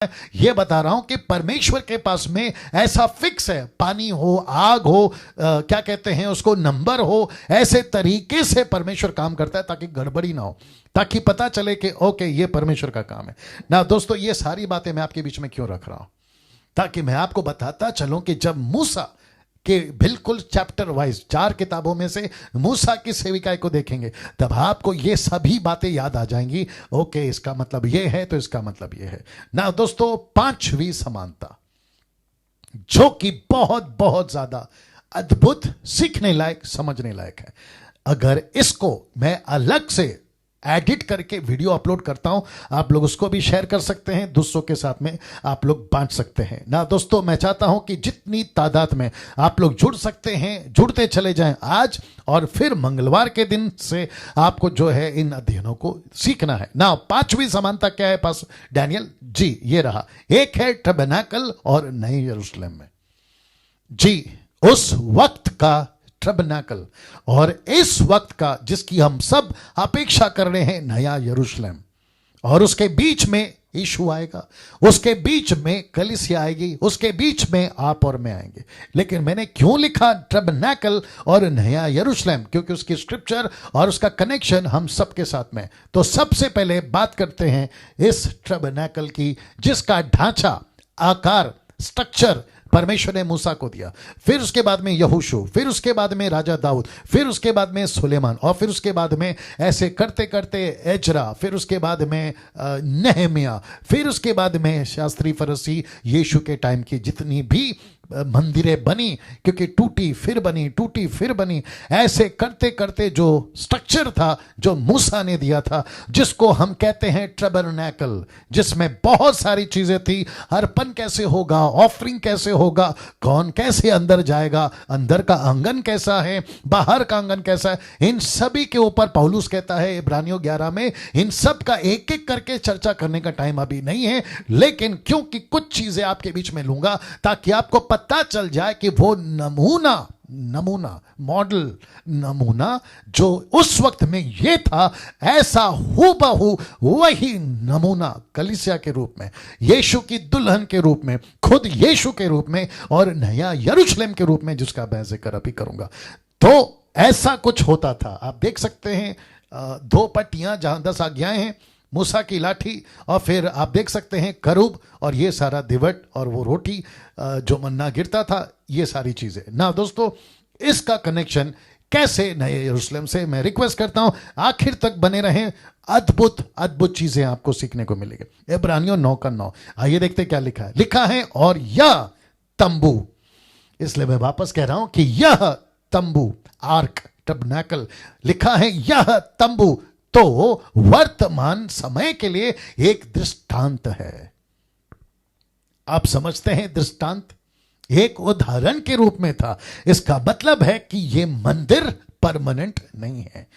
ये बता रहा हूं कि परमेश्वर के पास में ऐसा फिक्स है, पानी हो, आग हो, क्या कहते हैं उसको, नंबर हो, ऐसे तरीके से परमेश्वर काम करता है ताकि गड़बड़ी ना हो, ताकि पता चले कि ओके ये परमेश्वर का काम है ना। दोस्तों, ये सारी बातें मैं आपके बीच में क्यों रख रहा हूं, ताकि मैं आपको बताता चलूं कि जब मूसा कि बिल्कुल चैप्टर वाइज 4 किताबों में से मूसा की सेविकाई को देखेंगे तब आपको ये सभी बातें याद आ जाएंगी। ओके, इसका मतलब ये है तो इसका मतलब ये है ना। दोस्तों, 5वीं समानता जो कि बहुत बहुत ज्यादा अद्भुत, सीखने लायक, समझने लायक है। अगर इसको मैं अलग से एडिट करके वीडियो अपलोड करता हूं, आप लोग उसको भी शेयर कर सकते हैं, दूसरों के साथ में आप लोग बांट सकते हैं ना। दोस्तों, मैं चाहता हूं कि जितनी तादाद में आप लोग जुड़ सकते हैं जुड़ते चले जाएं आज, और फिर मंगलवार के दिन से आपको जो है इन अध्ययनों को सीखना है ना। 5वीं समानता क्या है पास डैनियल जी? ये रहा, एक है टबरनेकल और नए यरूशलेम में जी, उस वक्त का टबरनेकल और इस वक्त का जिसकी हम सब अपेक्षा कर रहे हैं, नया यरूशलेम। और उसके बीच में यीशु आएगा, उसके बीच में कलीसिया आएगी, उसके बीच में आप और मैं आएंगे। लेकिन मैंने क्यों लिखा टबरनेकल और नया यरूशलेम? क्योंकि उसकी स्क्रिप्चर और उसका कनेक्शन हम सबके साथ में। तो सबसे पहले बात करते हैं इस टबरनेकल की, जिसका ढांचा, आकार, स्ट्रक्चर परमेश्वर ने मूसा को दिया। फिर उसके बाद में यहोशू, फिर उसके बाद में राजा दाऊद, फिर उसके बाद में सुलेमान, और फिर उसके बाद में ऐसे करते करते एजरा, फिर उसके बाद में नेहमिया, फिर उसके बाद में शास्त्री फरीसी, यीशु के टाइम की जितनी भी मंदिरें बनी, क्योंकि टूटी फिर बनी, टूटी फिर बनी, ऐसे करते करते जो स्ट्रक्चर था जो मूसा ने दिया था, जिसको हम कहते हैं टबरनेकल, जिसमें बहुत सारी चीजें थी। अर्पण कैसे होगा, ऑफरिंग कैसे होगा, कौन कैसे अंदर जाएगा, अंदर का आंगन कैसा है, बाहर का आंगन कैसा है, इन सभी के ऊपर पौलुस कहता है इब्रानियों 11 में, इन सब का एक एक करके चर्चा करने का टाइम अभी नहीं है। लेकिन क्योंकि कुछ चीजें आपके बीच में लूंगा ताकि आपको पता चल जाए कि वो नमूना मॉडल नमूना जो उस वक्त में ये था, ऐसा हूबहू वही नमूना कलीसिया के रूप में, यीशु की दुल्हन के रूप में, खुद यीशु के रूप में, और नया यरूशलेम के रूप में, जिसका मैं जिक्र अभी करूंगा। तो ऐसा कुछ होता था। आप देख सकते हैं 2 पट्टियां जहां 10 आज्ञाएं हैं, मूसा की लाठी, और फिर आप देख सकते हैं करूब, और ये सारा दिवट, और वो रोटी जो मन्ना गिरता था, ये सारी चीजें ना। दोस्तों, इसका कनेक्शन कैसे नए यरूशलेम से, मैं रिक्वेस्ट करता हूं आखिर तक बने रहें, अद्भुत अद्भुत चीजें आपको सीखने को मिलेगी। इब्रानियों 9:9, आइए देखते क्या लिखा है। लिखा है, और यह तंबू, इसलिए मैं वापस कह रहा हूं कि यह तंबू, आर्क, टबरनेकल, लिखा है यह तंबू, तो वर्तमान समय के लिए एक दृष्टांत है। आप समझते हैं, दृष्टांत एक उदाहरण के रूप में था। इसका मतलब है कि यह मंदिर परमानेंट नहीं है।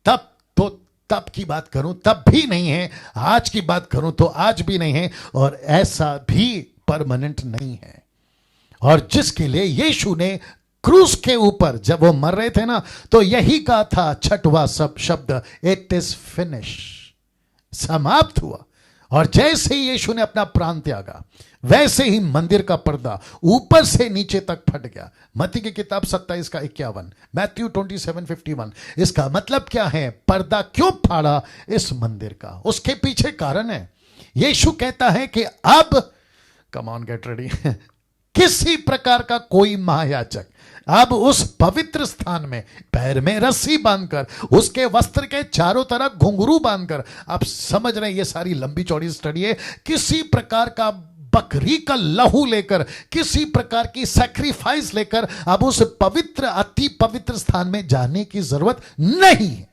तब की बात करूं तब भी नहीं है, आज की बात करूं तो आज भी नहीं है, और ऐसा भी परमानेंट नहीं है। और जिसके लिए यीशु ने क्रूस के ऊपर जब वो मर रहे थे ना, तो यही कहा था 6वां शब्द, इट इज फिनिश, समाप्त हुआ। और जैसे ही यीशु ने अपना प्राण त्यागा, वैसे ही मंदिर का पर्दा ऊपर से नीचे तक फट गया। मत्ती की किताब 27:51, मैथ्यू 27:51। इसका मतलब क्या है? पर्दा क्यों फाड़ा इस मंदिर का? उसके पीछे कारण है। यीशु कहता है कि अब, कम ऑन गेट रेडी, किसी प्रकार का कोई महायाजक अब उस पवित्र स्थान में पैर में रस्सी बांधकर, उसके वस्त्र के चारों तरफ घुंघरू बांधकर, आप समझ रहे हैं ये सारी लंबी चौड़ी स्टडी है, किसी प्रकार का बकरी का लहू लेकर, किसी प्रकार की सैक्रिफाइस लेकर अब उस पवित्र, अति पवित्र स्थान में जाने की जरूरत नहीं है।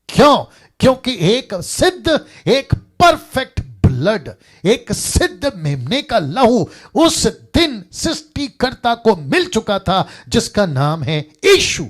क्यों? क्योंकि एक सिद्ध, एक परफेक्ट ब्लड, एक सिद्ध मेमने का लहू उस दिन सृष्टिकर्ता को मिल चुका था, जिसका नाम है यीशु।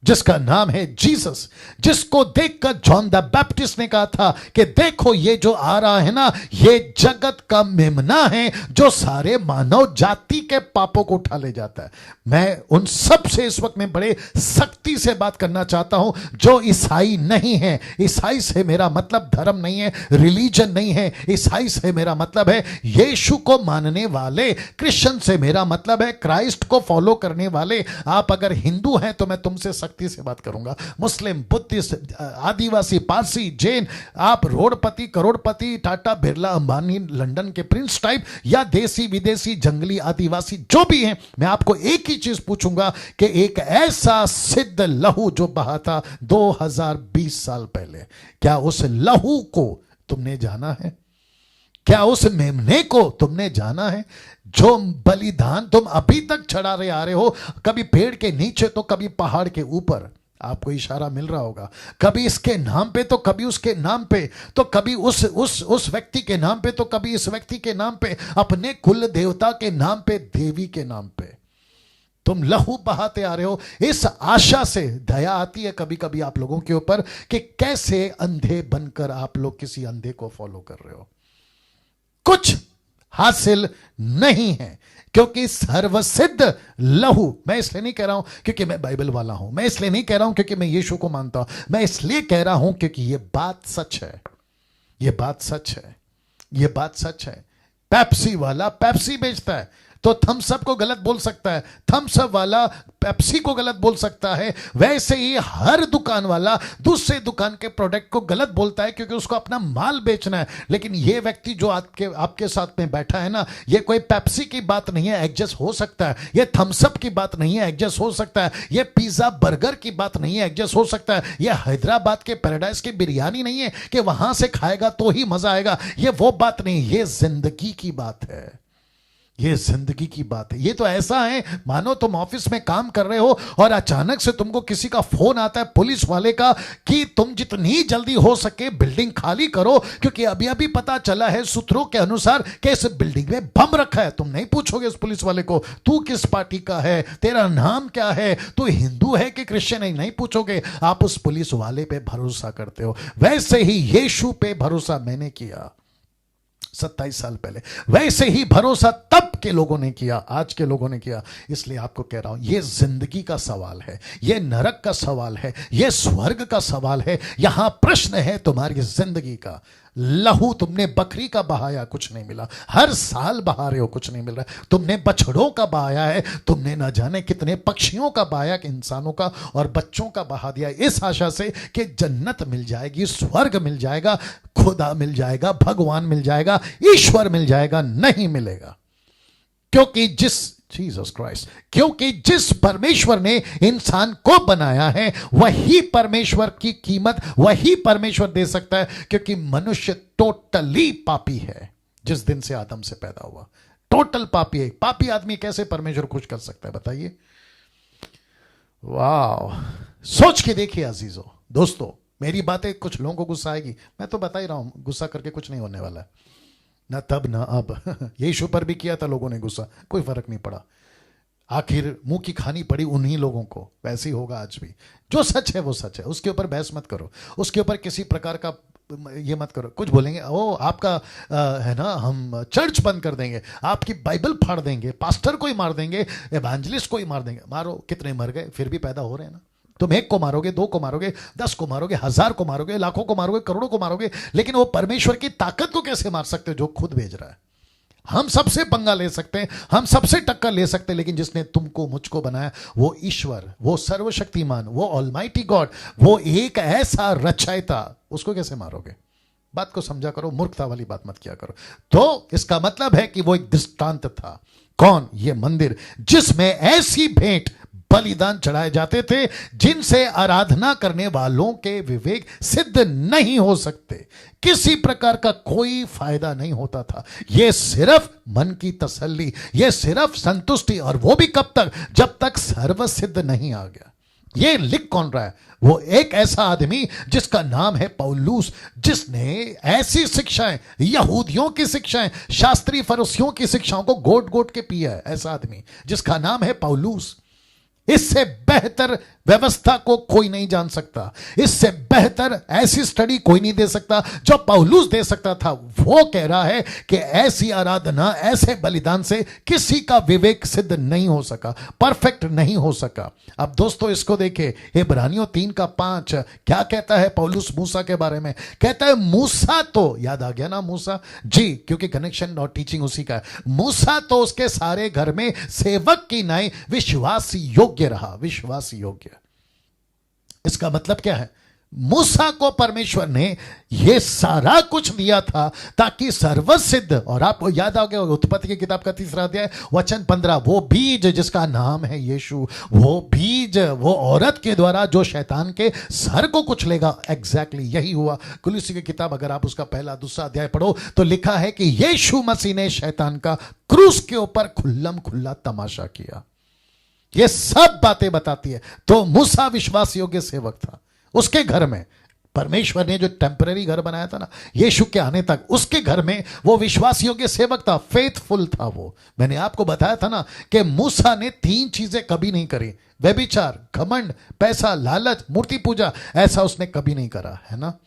जिसका नाम है जीसस, जिसको देखकर जॉन द बैप्टिस्ट ने कहा था कि देखो ये जो आ रहा है ना, ये जगत का मेमना है जो सारे मानव जाति के पापों को उठा ले जाता है। मैं उन सब से इस वक्त में बड़े सख्ती से बात करना चाहता हूं जो ईसाई नहीं है। ईसाई से मेरा मतलब धर्म नहीं है, रिलीजन नहीं है। ईसाई से मेरा मतलब है यीशु को मानने वाले। क्रिश्चियन से मेरा मतलब है क्राइस्ट को फॉलो करने वाले। आप अगर हिंदू हैं तो मैं तुमसे सख्ती से बात करूंगा। मुस्लिम, बुद्धिस्ट, आदिवासी, पारसी, जैन, आप रोडपति, करोड़पति, टाटा, बिरला, अंबानी, लंदन के प्रिंस टाइप, या देसी विदेशी, जंगली, आदिवासी, जो भी हैं, मैं आपको एक ही चीज पूछूंगा कि एक ऐसा सिद्ध लहू जो बहा था 2020 साल पहले, क्या उस लहू को तुमने जाना है? क्या उस मेमने को तुमने जाना है? जो बलिदान तुम अभी तक चढ़ा रहे आ रहे हो, कभी पेड़ के नीचे तो कभी पहाड़ के ऊपर, आपको इशारा मिल रहा होगा, कभी इसके नाम पे तो कभी उसके नाम पे, तो कभी उस व्यक्ति के नाम पे तो कभी इस व्यक्ति के नाम पे, अपने कुल देवता के नाम पे, देवी के नाम पे तुम लहू बहाते आ रहे हो। इस आशा से दया आती है कभी कभी आप लोगों के ऊपर कि कैसे अंधे बनकर आप लोग किसी अंधे को फॉलो कर रहे हो। कुछ हासिल नहीं है, क्योंकि सर्वसिद्ध लहू, मैं इसलिए नहीं कह रहा हूं क्योंकि मैं बाइबल वाला हूं, मैं इसलिए नहीं कह रहा हूं क्योंकि मैं यीशु को मानता हूं, मैं इसलिए कह रहा हूं क्योंकि यह बात सच है। यह बात सच है, यह बात सच है। पेप्सी वाला पेप्सी बेचता है तो थम्स अप को गलत बोल सकता है, थम्स अप वाला पेप्सी को गलत बोल सकता है। वैसे ही हर दुकान वाला दूसरे दुकान के प्रोडक्ट को गलत बोलता है क्योंकि उसको अपना माल बेचना है। लेकिन ये व्यक्ति जो आपके साथ में बैठा है ना, ये कोई पेप्सी की बात नहीं है, एडजस्ट हो सकता है। ये थम्स अप की बात नहीं है, एडजस्ट हो सकता है। ये पिज्जा बर्गर की बात नहीं है, एडजस्ट हो सकता है। ये हैदराबाद के पैराडाइज की बिरयानी नहीं है कि वहां से खाएगा तो ही मजा आएगा, ये वो बात नहीं, ये जिंदगी की बात है। ये जिंदगी की बात है। ये तो ऐसा है मानो तुम ऑफिस में काम कर रहे हो और अचानक से तुमको किसी का फोन आता है पुलिस वाले का कि तुम जितनी जल्दी हो सके बिल्डिंग खाली करो, क्योंकि अभी अभी पता चला है सूत्रों के अनुसार कि इस बिल्डिंग में बम रखा है। तुम नहीं पूछोगे उस पुलिस वाले को तू किस पार्टी का है, तेरा नाम क्या है, तू हिंदू है कि क्रिश्चियन है, नहीं पूछोगे। आप उस पुलिस वाले पे भरोसा करते हो। वैसे ही यीशु पे भरोसा मैंने किया 27 साल पहले, वैसे ही भरोसा तब के लोगों ने किया, आज के लोगों ने किया। इसलिए आपको कह रहा हूं, यह जिंदगी का सवाल है, यह नरक का सवाल है, यह स्वर्ग का सवाल है। यहां प्रश्न है तुम्हारी जिंदगी का। लहू तुमने बकरी का बहाया, कुछ नहीं मिला। हर साल बहा रहे हो, कुछ नहीं मिल रहा। तुमने बछड़ों का बहाया है, तुमने न जाने कितने पक्षियों का बहाया, इंसानों का और बच्चों का बहा दिया, इस आशा से कि जन्नत मिल जाएगी, स्वर्ग मिल जाएगा, खुदा मिल जाएगा, भगवान मिल जाएगा, ईश्वर मिल जाएगा। नहीं मिलेगा, क्योंकि जिस परमेश्वर ने इंसान को बनाया है वही परमेश्वर की कीमत वही परमेश्वर दे सकता है, क्योंकि मनुष्य टोटली पापी है। जिस दिन से आदम से पैदा हुआ टोटल पापी है। पापी आदमी कैसे परमेश्वर खुश कर सकता है, बताइए? वाह, सोच के देखिए अजीजों, दोस्तों। मेरी बातें कुछ लोगों को गुस्सा आएगी, मैं तो बता ही रहा हूं, गुस्सा करके कुछ नहीं होने वाला है, ना तब ना अब। यीशु पर भी किया था लोगों ने गुस्सा, कोई फर्क नहीं पड़ा। आखिर मुंह की खानी पड़ी उन्हीं लोगों को। वैसे ही होगा आज भी। जो सच है वो सच है, उसके ऊपर बहस मत करो, उसके ऊपर किसी प्रकार का ये मत करो। कुछ बोलेंगे ओ आपका है ना, हम चर्च बंद कर देंगे, आपकी बाइबल फाड़ देंगे, पास्टर को ही मार देंगे, एवेंजलिस्ट को ही मार देंगे। मारो, कितने मर गए, फिर भी पैदा हो रहे हैं ना। तुम 1 को मारोगे, 2 को मारोगे, 10 को मारोगे, 1000 को मारोगे, लाखों को मारोगे, करोड़ों को मारोगे, लेकिन वो परमेश्वर की ताकत को कैसे मार सकते हो जो खुद भेज रहा है? हम सबसे पंगा ले सकते हैं, हम सबसे टक्कर ले सकते हैं, लेकिन जिसने तुमको मुझको बनाया वो ईश्वर, वो सर्वशक्तिमान, वो ऑलमाइटी गॉड, वो एक ऐसा रचयिता, उसको कैसे मारोगे? बात को समझा करो, मूर्खता वाली बात मत किया करो। तो इसका मतलब है कि वो एक दृष्टांत था। कौन? ये मंदिर, जिसमें ऐसी भेंट बलिदान चढ़ाए जाते थे जिनसे आराधना करने वालों के विवेक सिद्ध नहीं हो सकते, किसी प्रकार का कोई फायदा नहीं होता था। यह सिर्फ मन की तसल्ली, यह सिर्फ संतुष्टि, और वो भी कब तक? जब तक सर्वसिद्ध नहीं आ गया। ये लिख कौन रहा है? वो एक ऐसा आदमी जिसका नाम है पौलुस, जिसने ऐसी शिक्षाएं, यहूदियों की शिक्षाएं, शास्त्री फरीसियों की शिक्षाओं को गोट गोट के पिया है। ऐसा आदमी जिसका नाम है पौलुस। इससे बेहतर व्यवस्था को कोई नहीं जान सकता। इससे बेहतर ऐसी स्टडी कोई नहीं दे सकता जो पौलुस दे सकता था। वो कह रहा है कि ऐसी आराधना, ऐसे बलिदान से किसी का विवेक सिद्ध नहीं हो सका, परफेक्ट नहीं हो सका। अब दोस्तों इसको देखे, इब्रानियों 3:5 क्या कहता है पौलुस मूसा के बारे में? कहता है मूसा तो, याद आ गया ना मूसा जी, क्योंकि कनेक्शन और टीचिंग उसी का है। मूसा तो उसके सारे घर में सेवक की नाई विश्वास योग्य रहा, विश्वास योग्य। इसका मतलब क्या है? मूसा को परमेश्वर ने यह सारा कुछ दिया था ताकि सर्वसिद्ध, और आपको याद आ गया उत्पत्ति की किताब का 3 अध्याय वचन 15, वो बीज जिसका नाम है यीशु, वो बीज वो औरत के द्वारा जो शैतान के सर को कुचलेगा। एग्जैक्टली यही हुआ। कुलूसी की किताब अगर आप उसका 1-2 अध्याय पढ़ो तो लिखा है कि यीशु मसीह ने शैतान का क्रूस के ऊपर खुल्लम खुल्ला तमाशा किया। ये सब बातें बताती है। तो मूसा विश्वास योग्य सेवक था। उसके घर में परमेश्वर ने जो टेम्पररी घर बनाया था ना यीशु के आने तक, उसके घर में वो विश्वास योग्य सेवक था, फेथफुल था वो। मैंने आपको बताया था ना कि मूसा ने 3 चीजें कभी नहीं करी, व्यभिचार, घमंड, पैसा, लालच, मूर्ति पूजा, ऐसा उसने कभी नहीं करा, है ना।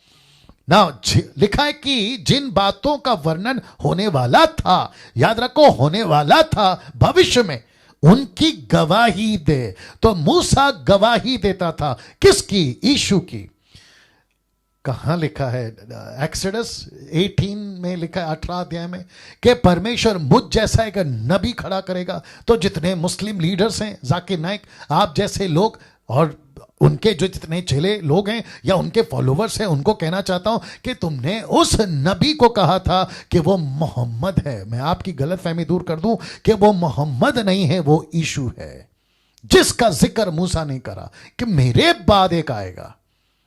लिखा है कि जिन बातों का वर्णन होने वाला था, याद रखो होने वाला था भविष्य में, उनकी गवाही दे। तो मूसा गवाही देता था किसकी? यीशु की। कहां लिखा है? एक्सोडस 18 में लिखा है 18 अध्याय में कि परमेश्वर मुझ जैसा एक नबी खड़ा करेगा। तो जितने मुस्लिम लीडर्स हैं, जाकिर नाइक, आप जैसे लोग और उनके जो जितने चेले लोग हैं या उनके फॉलोवर्स हैं, उनको कहना चाहता हूं कि तुमने उस नबी को कहा था कि वो मोहम्मद है। मैं आपकी गलतफहमी दूर कर दूं कि वो मोहम्मद नहीं है, वो यीशु है, जिसका जिक्र मूसा ने करा कि मेरे बाद एक आएगा,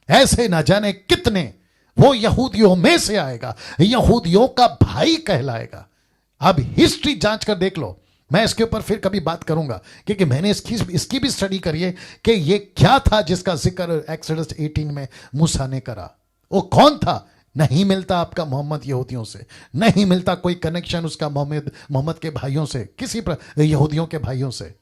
ऐसे न जाने कितने, वो यहूदियों में से आएगा, यहूदियों का भाई कहलाएगा। अब हिस्ट्री जांच कर देख लो। मैं इसके ऊपर फिर कभी बात करूंगा क्योंकि मैंने इसकी भी स्टडी करी है कि ये क्या था जिसका जिक्र एक्सोडस 18 में मूसा ने करा। वो कौन था? नहीं मिलता आपका मोहम्मद यहूदियों से, नहीं मिलता कोई कनेक्शन उसका मोहम्मद के भाइयों से, किसी यहूदियों के भाइयों से।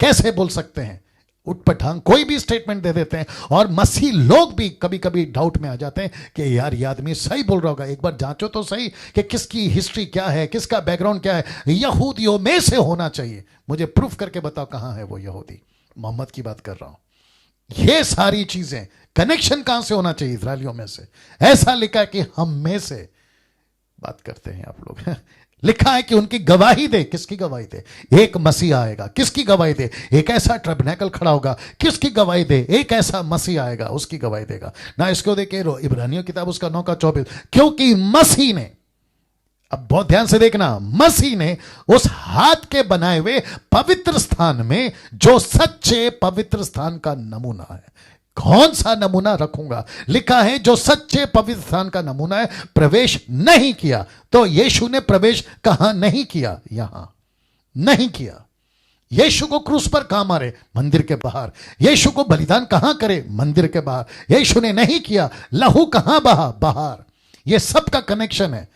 कैसे बोल सकते हैं? उठपटांग कोई भी स्टेटमेंट दे देते हैं, और मसीह लोग भी कभी कभी डाउट में आ जाते हैं कि यार ये आदमी सही बोल रहा होगा, एक बार जांचो तो सही कि किसकी हिस्ट्री क्या है, किसका बैकग्राउंड क्या है। यहूदियों में से होना चाहिए। मुझे प्रूफ करके बताओ कहां है वो यहूदी। मोहम्मद की बात कर रहा हूं। ये सारी चीजें कनेक्शन कहां से होना चाहिए? इस्राएलियों में से। ऐसा लिखा है कि हम में से बात करते हैं आप लोग। लिखा है कि उनकी गवाही दे। किसकी गवाही दे? एक मसीह आएगा। किसकी गवाही दे? एक ऐसा टैबरनेकल खड़ा होगा। किसकी गवाही दे? एक ऐसा मसीह आएगा, उसकी गवाही देगा ना। इसको देखे इब्रानियों किताब उसका 9:24, क्योंकि मसीह ने, अब बहुत ध्यान से देखना, मसीह ने उस हाथ के बनाए हुए पवित्र स्थान में, जो सच्चे पवित्र स्थान का नमूना है। कौन सा नमूना रखूंगा? लिखा है जो सच्चे पवित्र स्थान का नमूना है, प्रवेश नहीं किया। तो यीशु ने प्रवेश कहां नहीं किया? यहां नहीं किया। यीशु को क्रूस पर कहां मारे? मंदिर के बाहर। यीशु को बलिदान कहां करे? मंदिर के बाहर। यीशु ने नहीं किया। लहू कहां बहा? बाहर। यह सब का कनेक्शन है,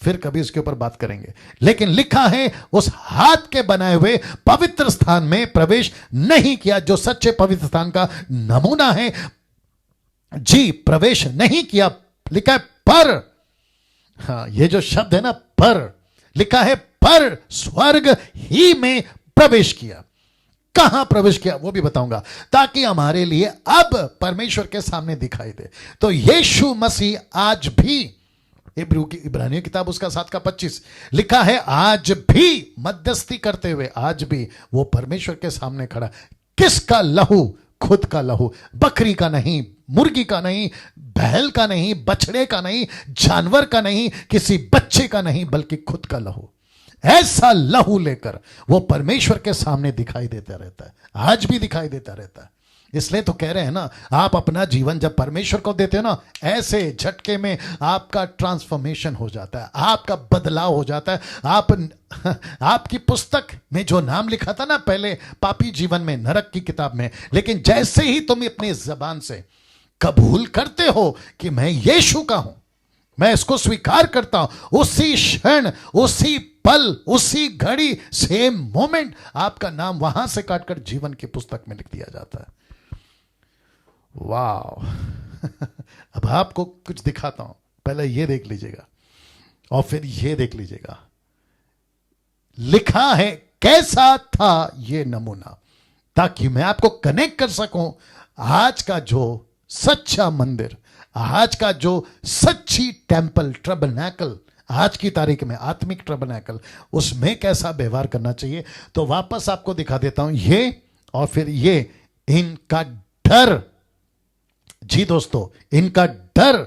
फिर कभी इसके ऊपर बात करेंगे। लेकिन लिखा है उस हाथ के बनाए हुए पवित्र स्थान में प्रवेश नहीं किया, जो सच्चे पवित्र स्थान का नमूना है। जी, प्रवेश नहीं किया। लिखा है पर, हाँ, ये जो शब्द है ना पर, लिखा है पर स्वर्ग ही में प्रवेश किया। कहां प्रवेश किया वो भी बताऊंगा, ताकि हमारे लिए अब परमेश्वर के सामने दिखाई दे। तो यीशु मसीह आज भी, इब्रानियों किताब उसका 7:25 लिखा है, आज भी मध्यस्थी करते हुए, आज भी वो परमेश्वर के सामने खड़ा। किसका लहू? खुद का लहू। बकरी का नहीं, मुर्गी का नहीं, बैल का नहीं, बछड़े का नहीं, जानवर का नहीं, किसी बच्चे का नहीं, बल्कि खुद का लहू। ऐसा लहू लेकर वो परमेश्वर के सामने दिखाई देता रहता है, आज भी दिखाई देता रहता है। इसलिए तो कह रहे हैं ना, आप अपना जीवन जब परमेश्वर को देते हो ना, ऐसे झटके में आपका ट्रांसफॉर्मेशन हो जाता है, आपका बदलाव हो जाता है। आपकी पुस्तक में जो नाम लिखा था ना पहले पापी जीवन में, नरक की किताब में, लेकिन जैसे ही तुम अपनी जबान से कबूल करते हो कि मैं यीशु का हूं, मैं इसको स्वीकार करता हूं, उसी क्षण, उसी पल, उसी घड़ी, सेम मोमेंट आपका नाम वहां से काटकर जीवन की पुस्तक में लिख दिया जाता है। वाह। अब आपको कुछ दिखाता हूं, पहले ये देख लीजिएगा और फिर ये देख लीजिएगा। लिखा है कैसा था ये नमूना, ताकि मैं आपको कनेक्ट कर सकूं आज का जो सच्चा मंदिर, आज का जो सच्ची टेंपल ट्रबनैकल, आज की तारीख में आत्मिक ट्रबनैकल, उसमें कैसा व्यवहार करना चाहिए। तो वापस आपको दिखा देता हूं ये और फिर ये। इनका डर, जी दोस्तों, इनका डर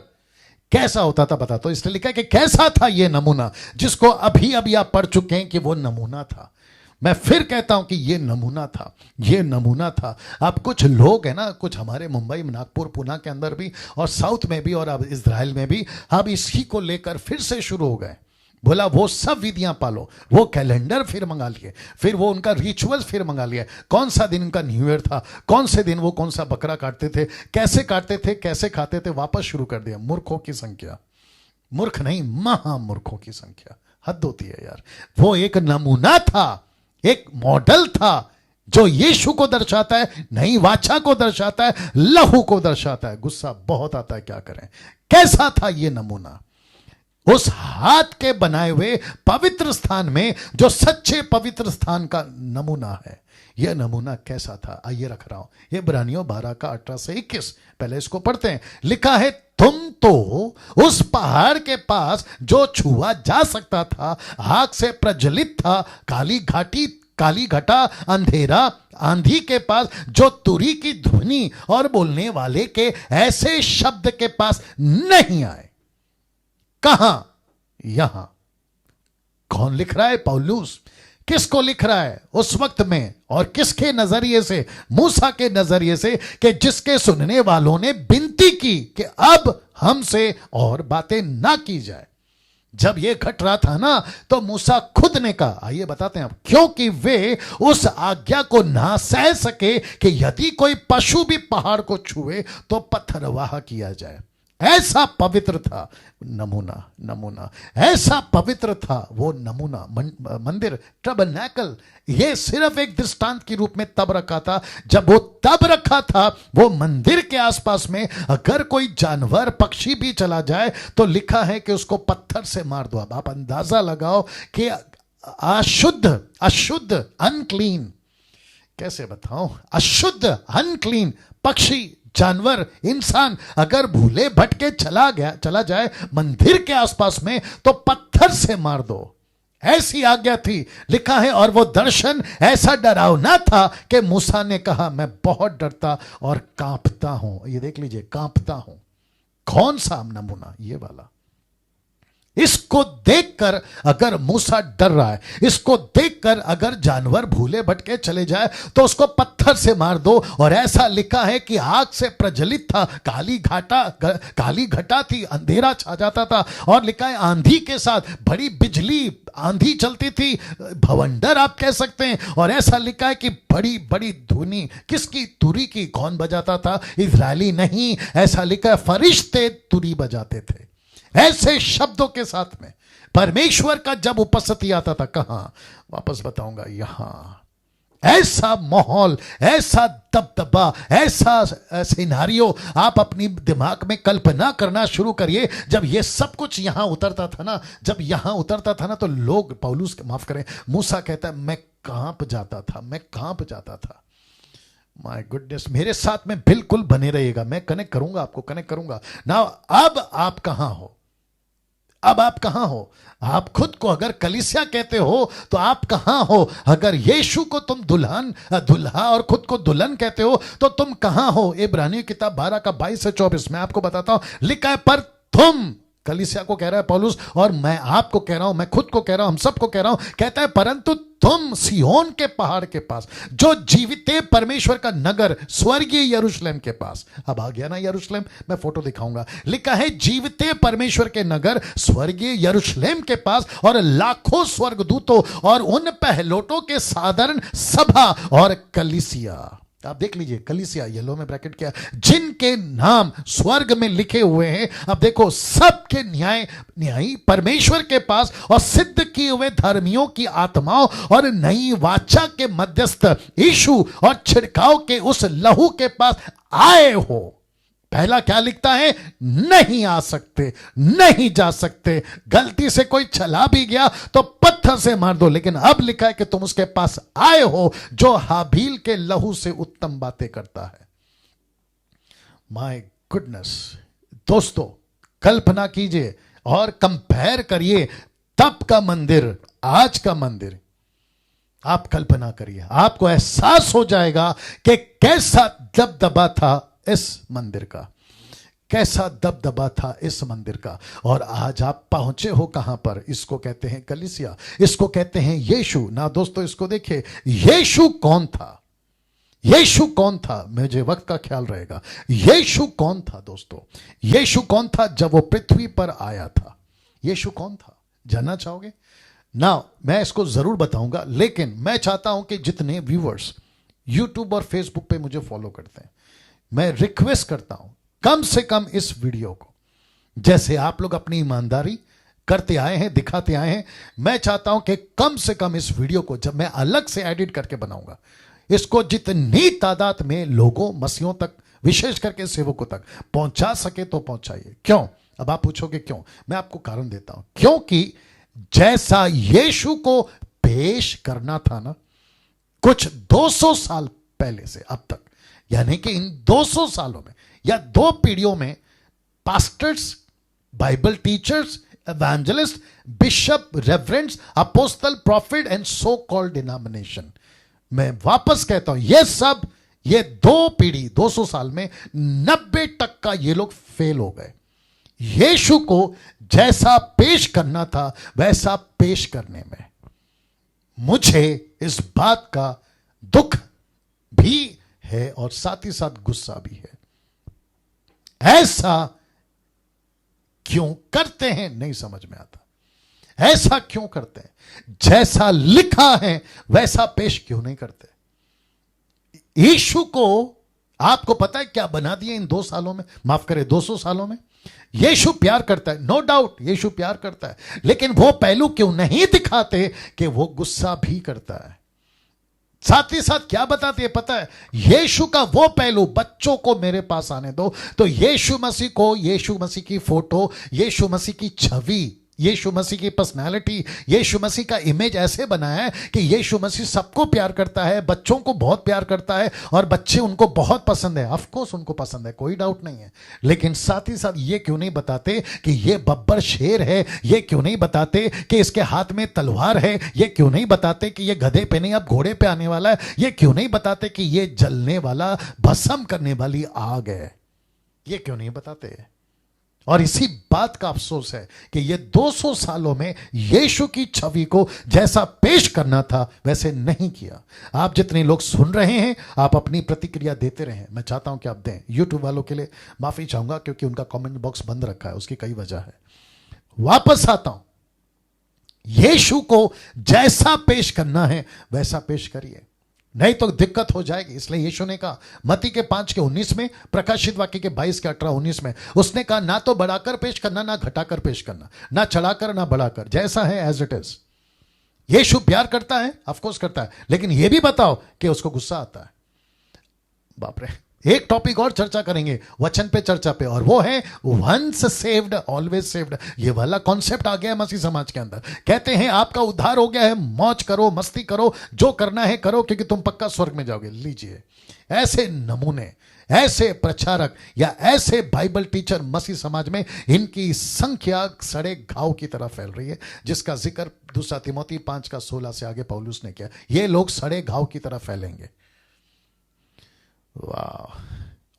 कैसा होता था बता। तो इसलिए लिखा है कि कैसा था ये नमूना, जिसको अभी अभी आप पढ़ चुके हैं कि वो नमूना था। मैं फिर कहता हूं कि ये नमूना था, ये नमूना था। अब कुछ लोग हैं ना, कुछ हमारे मुंबई, नागपुर, पुणे के अंदर भी और साउथ में भी और अब इजराइल में भी, अब इसी को लेकर फिर से शुरू हो गए। बोला वो सब विधियां पालो, वो कैलेंडर फिर मंगा लिए, फिर वो उनका रिचुअल फिर मंगा लिया। कौन सा दिन उनका न्यू ईयर था, कौन से दिन वो कौन सा बकरा काटते थे, कैसे काटते थे, कैसे खाते थे, वापस शुरू कर दिया। मूर्खों की संख्या, मूर्ख नहीं महामूर्खों की संख्या, हद होती है यार। वो एक नमूना था, एक मॉडल था जो यीशु को दर्शाता है, नई वाचा को दर्शाता है, लहू को दर्शाता है। गुस्सा बहुत आता है, क्या करें। कैसा था ये नमूना? उस हाथ के बनाए हुए पवित्र स्थान में, जो सच्चे पवित्र स्थान का नमूना है, यह नमूना कैसा था? आइए रख रहा हूं इब्रानियों 12 का 18 से 21। पहले इसको पढ़ते हैं। लिखा है, तुम तो उस पहाड़ के पास जो छुआ जा सकता था, आग से प्रज्वलित था, काली घटा, अंधेरा, आंधी के पास, जो तुरी की ध्वनि और बोलने वाले के ऐसे शब्द के पास नहीं आए। कहां? यहां। कौन लिख रहा है? पौलुस। किसको लिख रहा है? उस वक्त में और किसके नजरिए से? मूसा के नजरिए से, कि जिसके सुनने वालों ने विनती की कि अब हमसे और बातें ना की जाए। जब यह घट रहा था ना, तो मूसा खुद ने कहा, आइए बताते हैं आप, क्योंकि वे उस आज्ञा को ना सह सके कि यदि कोई पशु भी पहाड़ को छुए तो पत्थरवाह किया जाए। ऐसा पवित्र था नमूना, ऐसा पवित्र था वो नमूना मंदिर टबरनेकल। ये सिर्फ एक दृष्टांत के रूप में तब रखा था, जब वो तब रखा था वो मंदिर के आसपास में अगर कोई जानवर पक्षी भी चला जाए तो लिखा है कि उसको पत्थर से मार दो। अब आप अंदाजा लगाओ कि अशुद्ध अनक्लीन, कैसे बताऊं, अशुद्ध अनक्लीन पक्षी, जानवर, इंसान अगर भूले भटके चला जाए मंदिर के आसपास में तो पत्थर से मार दो। ऐसी आज्ञा थी। लिखा है, और वो दर्शन ऐसा डरावना था कि मूसा ने कहा, मैं बहुत डरता और कांपता हूं। ये देख लीजिए, कांपता हूं। कौन सा नमूना? ये वाला। इसको देखकर अगर मूसा डर रहा है, इसको देखकर अगर जानवर भूले भटके चले जाए तो उसको पत्थर से मार दो। और ऐसा लिखा है कि आग से प्रज्वलित था, काली घटा थी, अंधेरा छा जाता था, और लिखा है आंधी के साथ बड़ी बिजली, आंधी चलती थी, भवंडर आप कह सकते हैं। और ऐसा लिखा है कि बड़ी बड़ी धुनी, किसकी? तुरी की। कौन बजाता था? इजरायली नहीं, ऐसा लिखा है फरिश्ते तुरी बजाते थे। ऐसे शब्दों के साथ में परमेश्वर का जब उपस्थिति आता था, कहां? वापस बताऊंगा, यहां। ऐसा माहौल, ऐसा दबदबा, ऐसा सिनारियो आप अपनी दिमाग में कल्पना करना शुरू करिए। जब ये सब कुछ यहां उतरता था ना, जब यहां उतरता था ना, तो लोग, पौलुस माफ करें, मूसा कहता है, मैं कांप जाता था। माय गुडनेस, मेरे साथ में बिल्कुल बने रहिएगा, मैं कनेक्ट करूंगा, आपको कनेक्ट करूंगा ना। अब आप कहां हो? आप खुद को अगर कलीसिया कहते हो तो आप कहां हो? अगर यीशु को तुम दुल्हा और खुद को दुल्हन कहते हो तो तुम कहां हो? इब्रानियों किताब 12 का 22 से 24 में आपको बताता हूं, लिखा है, पर तुम, कलीसिया को कह रहा है पौलुस, और मैं आपको कह रहा हूं, मैं खुद को कह रहा हूं, हम सबको कह रहा हूं, कहता है, परंतु तुम सिय्योन के पहाड़ के पास, जो जीवित परमेश्वर का नगर, स्वर्गीय यरूशलेम के पास। अब आ गया ना यरूशलेम, मैं फोटो दिखाऊंगा। लिखा है, जीवित परमेश्वर के नगर, स्वर्गीय यरूशलेम के पास, और लाखों स्वर्गदूतों और उन पहलोटों के साधारण सभा और कलीसिया। आप देख लीजिए, कलीसिया येलो में ब्रैकेट किया, जिनके नाम स्वर्ग में लिखे हुए हैं। अब देखो, सबके न्यायी परमेश्वर के पास, और सिद्ध किए हुए धर्मियों की आत्माओं और नई वाचा के मध्यस्थ यीशु और छिड़काव के उस लहू के पास आए हो। पहला क्या लिखता है? नहीं आ सकते, नहीं जा सकते। गलती से कोई चला भी गया तो पत्थर से मार दो। लेकिन अब लिखा है कि तुम उसके पास आए हो जो हाबील के लहू से उत्तम बातें करता है। माय गुडनेस दोस्तों, कल्पना कीजिए और कंपेयर करिए तब का मंदिर, आज का मंदिर। आप कल्पना करिए, आपको एहसास हो जाएगा कि कैसा दबदबा था इस मंदिर का, कैसा दबदबा था इस मंदिर का। और आज आप पहुंचे हो कहां पर? इसको कहते हैं कलीसिया, इसको कहते हैं यीशु। ना दोस्तों, इसको देखिए, यीशु कौन था? यीशु कौन था? मुझे वक्त का ख्याल रहेगा। यीशु कौन था दोस्तों? यीशु कौन था जब वो पृथ्वी पर आया था? यीशु कौन था? जानना चाहोगे ना? मैं इसको जरूर बताऊंगा, लेकिन मैं चाहता हूं कि जितने व्यूअर्स यूट्यूब और फेसबुक पे मुझे फॉलो करते हैं, मैं रिक्वेस्ट करता हूं कम से कम इस वीडियो को, जैसे आप लोग अपनी ईमानदारी करते आए हैं, दिखाते आए हैं, मैं चाहता हूं कि कम से कम इस वीडियो को जब मैं अलग से एडिट करके बनाऊंगा, इसको जितनी तादाद में लोगों, मसीहों तक, विशेष करके सेवकों तक पहुंचा सके तो पहुंचाइए। क्यों? अब आप पूछोगे क्यों? मैं आपको कारण देता हूं। क्योंकि जैसा यीशु को पेश करना था ना, कुछ 200 साल पहले से अब तक, यानी कि इन 200 सालों में या 2 पीढ़ियों में pastors, Bible teachers, evangelist, bishop, reverends, apostle, prophet and so called denomination, मैं वापस कहता हूं, ये सब, ये 2 पीढ़ी 200 साल में 90% ये लोग फेल हो गए। यीशु को जैसा पेश करना था वैसा पेश करने में मुझे इस बात का दुख भी है और साथ ही साथ गुस्सा भी है। ऐसा क्यों करते हैं नहीं समझ में आता। ऐसा क्यों करते हैं? जैसा लिखा है वैसा पेश क्यों नहीं करते? यीशु को आपको पता है क्या बना दिया इन 2 सालों में, माफ करें 200 सालों में? यीशु प्यार करता है, नो डाउट यीशु प्यार करता है, लेकिन वो पहलू क्यों नहीं दिखाते कि वो गुस्सा भी करता है? साथ ही साथ क्या बताते हैं पता है? यीशु का वो पहलू, बच्चों को मेरे पास आने दो, तो यीशु मसीह को, यीशु मसीह की फोटो, यीशु मसीह की छवि, यीशु मसीह की पर्सनालिटी, यीशु मसीह का इमेज ऐसे बनाया है कि यीशु मसीह सबको प्यार करता है, बच्चों को बहुत प्यार करता है और बच्चे उनको बहुत पसंद है। ऑफ कोर्स उनको पसंद है, कोई डाउट नहीं है, लेकिन साथ ही साथ ये क्यों नहीं बताते कि ये बब्बर शेर है? ये क्यों नहीं बताते कि इसके हाथ में तलवार है? ये क्यों नहीं बताते कि ये गधे पे नहीं अब घोड़े पे आने वाला है? ये क्यों नहीं बताते कि ये जलने वाला, भस्म करने वाली आग है? ये क्यों नहीं बताते? और इसी बात का अफसोस है कि ये 200 सालों में यीशु की छवि को जैसा पेश करना था वैसे नहीं किया। आप जितने लोग सुन रहे हैं, आप अपनी प्रतिक्रिया देते रहें, मैं चाहता हूं कि आप दें। यूट्यूब वालों के लिए माफी चाहूंगा क्योंकि उनका कमेंट बॉक्स बंद रखा है, उसकी कई वजह है। वापस आता हूं, यीशु को जैसा पेश करना है वैसा पेश करिए, नहीं तो दिक्कत हो जाएगी। इसलिए यीशु ने कहा मत्ती के 5:19 में, प्रकाशित वाक्य के 22:18-19 में, उसने कहा ना तो बढ़ाकर पेश करना, ना घटाकर पेश करना, ना चढ़ाकर ना बढ़ाकर, जैसा है एज इट इज। यीशु प्यार करता है, ऑफ कोर्स करता है, लेकिन यह भी बताओ कि उसको गुस्सा आता है। बाप रे, एक टॉपिक और चर्चा करेंगे वचन पे चर्चा पे, और वो है वंस सेव्ड ऑलवेज सेव्ड। ये वाला कॉन्सेप्ट आ गया है मसीह समाज के अंदर। कहते हैं आपका उद्धार हो गया है, मौज करो, मस्ती करो, जो करना है करो, क्योंकि तुम पक्का स्वर्ग में जाओगे। लीजिए, ऐसे नमूने, ऐसे प्रचारक या ऐसे बाइबल टीचर मसीह समाज में, इनकी संख्या सड़े घाव की तरह फैल रही है, जिसका जिक्र 2 तिमोथी 5:16 से आगे पौलुस ने किया। ये लोग सड़े घाव की तरह फैलेंगे। वाह!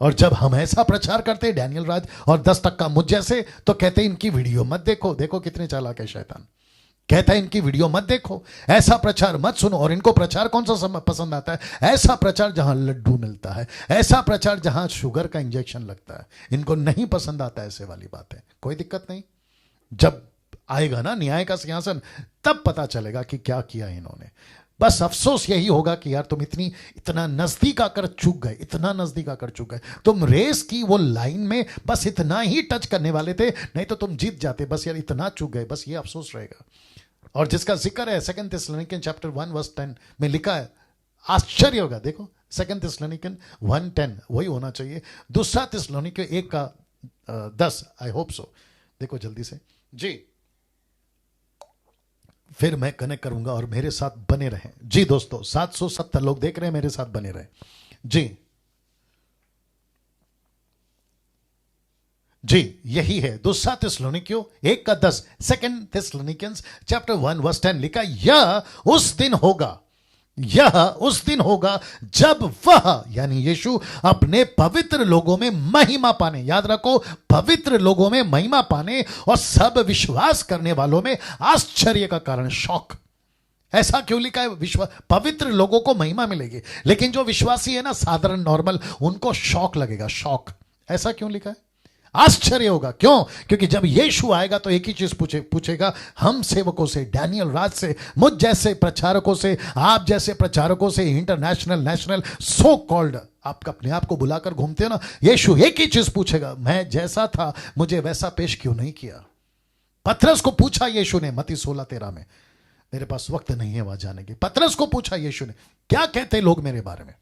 और जब हम ऐसा प्रचार करते हैं, डैनियल राज और 10% मुझ जैसे, तो कहते हैं इनकी वीडियो मत देखो। देखो कितने चालाक है शैतान। कहता है इनकी वीडियो मत देखो, ऐसा प्रचार मत सुनो। और इनको प्रचार कौन सा पसंद आता है? ऐसा प्रचार जहां लड्डू मिलता है, ऐसा प्रचार जहां शुगर का इंजेक्शन लगता है। इनको नहीं पसंद आता ऐसे वाली बातें। कोई दिक्कत नहीं, जब आएगा ना न्याय का सिंहासन, तब पता चलेगा कि क्या किया इन्होंने। बस अफसोस यही होगा कि यार तुम इतना नजदीक आकर चूक गए, इतना नजदीक आकर चूक गए। तुम रेस की वो लाइन में बस इतना ही टच करने वाले थे, नहीं तो तुम जीत जाते। बस यार इतना चूक गए, बस ये अफसोस रहेगा। और जिसका जिक्र है 2 थिस्सलुनीकियंस चैप्टर 1:10 में लिखा है, आश्चर्य होगा। देखो 2 थिस्सलुनीकियन 1:10 वही होना चाहिए। दूसरा थिस्सलुनीकियों 1:10। I hope so. देखो जल्दी से जी, फिर मैं कनेक्ट करूंगा और मेरे साथ बने रहें जी दोस्तों। 770 लोग देख रहे हैं, मेरे साथ बने रहें जी। जी यही है दूसरा थिस्सलुनीकियों 1:10। 2 थिस्सलुनीकियंस चैप्टर 1:10 लिखा, यह उस दिन होगा, यह उस दिन होगा जब वह यानी यीशु अपने पवित्र लोगों में महिमा पाने, याद रखो पवित्र लोगों में महिमा पाने और सब विश्वास करने वालों में आश्चर्य का कारण, शौक। ऐसा क्यों लिखा है? विश्वास, पवित्र लोगों को महिमा मिलेगी, लेकिन जो विश्वासी है ना साधारण नॉर्मल, उनको शौक लगेगा, शौक। ऐसा क्यों लिखा है? आश्चर्य होगा। क्यों? क्योंकि जब यीशु आएगा तो एक ही चीज पूछेगा हम सेवकों से, डैनियल राज से, मुझ जैसे प्रचारकों से, आप जैसे प्रचारकों से, इंटरनेशनल नेशनल सो कॉल्ड, आप अपने आप को बुलाकर घूमते हो ना, यीशु एक ही चीज पूछेगा, मैं जैसा था मुझे वैसा पेश क्यों नहीं किया? पतरस को पूछा यीशु ने मत्ती 16:13 में। मेरे पास वक्त नहीं है वहां जाने की। पतरस को पूछा यीशु ने, क्या कहते लोग मेरे बारे में?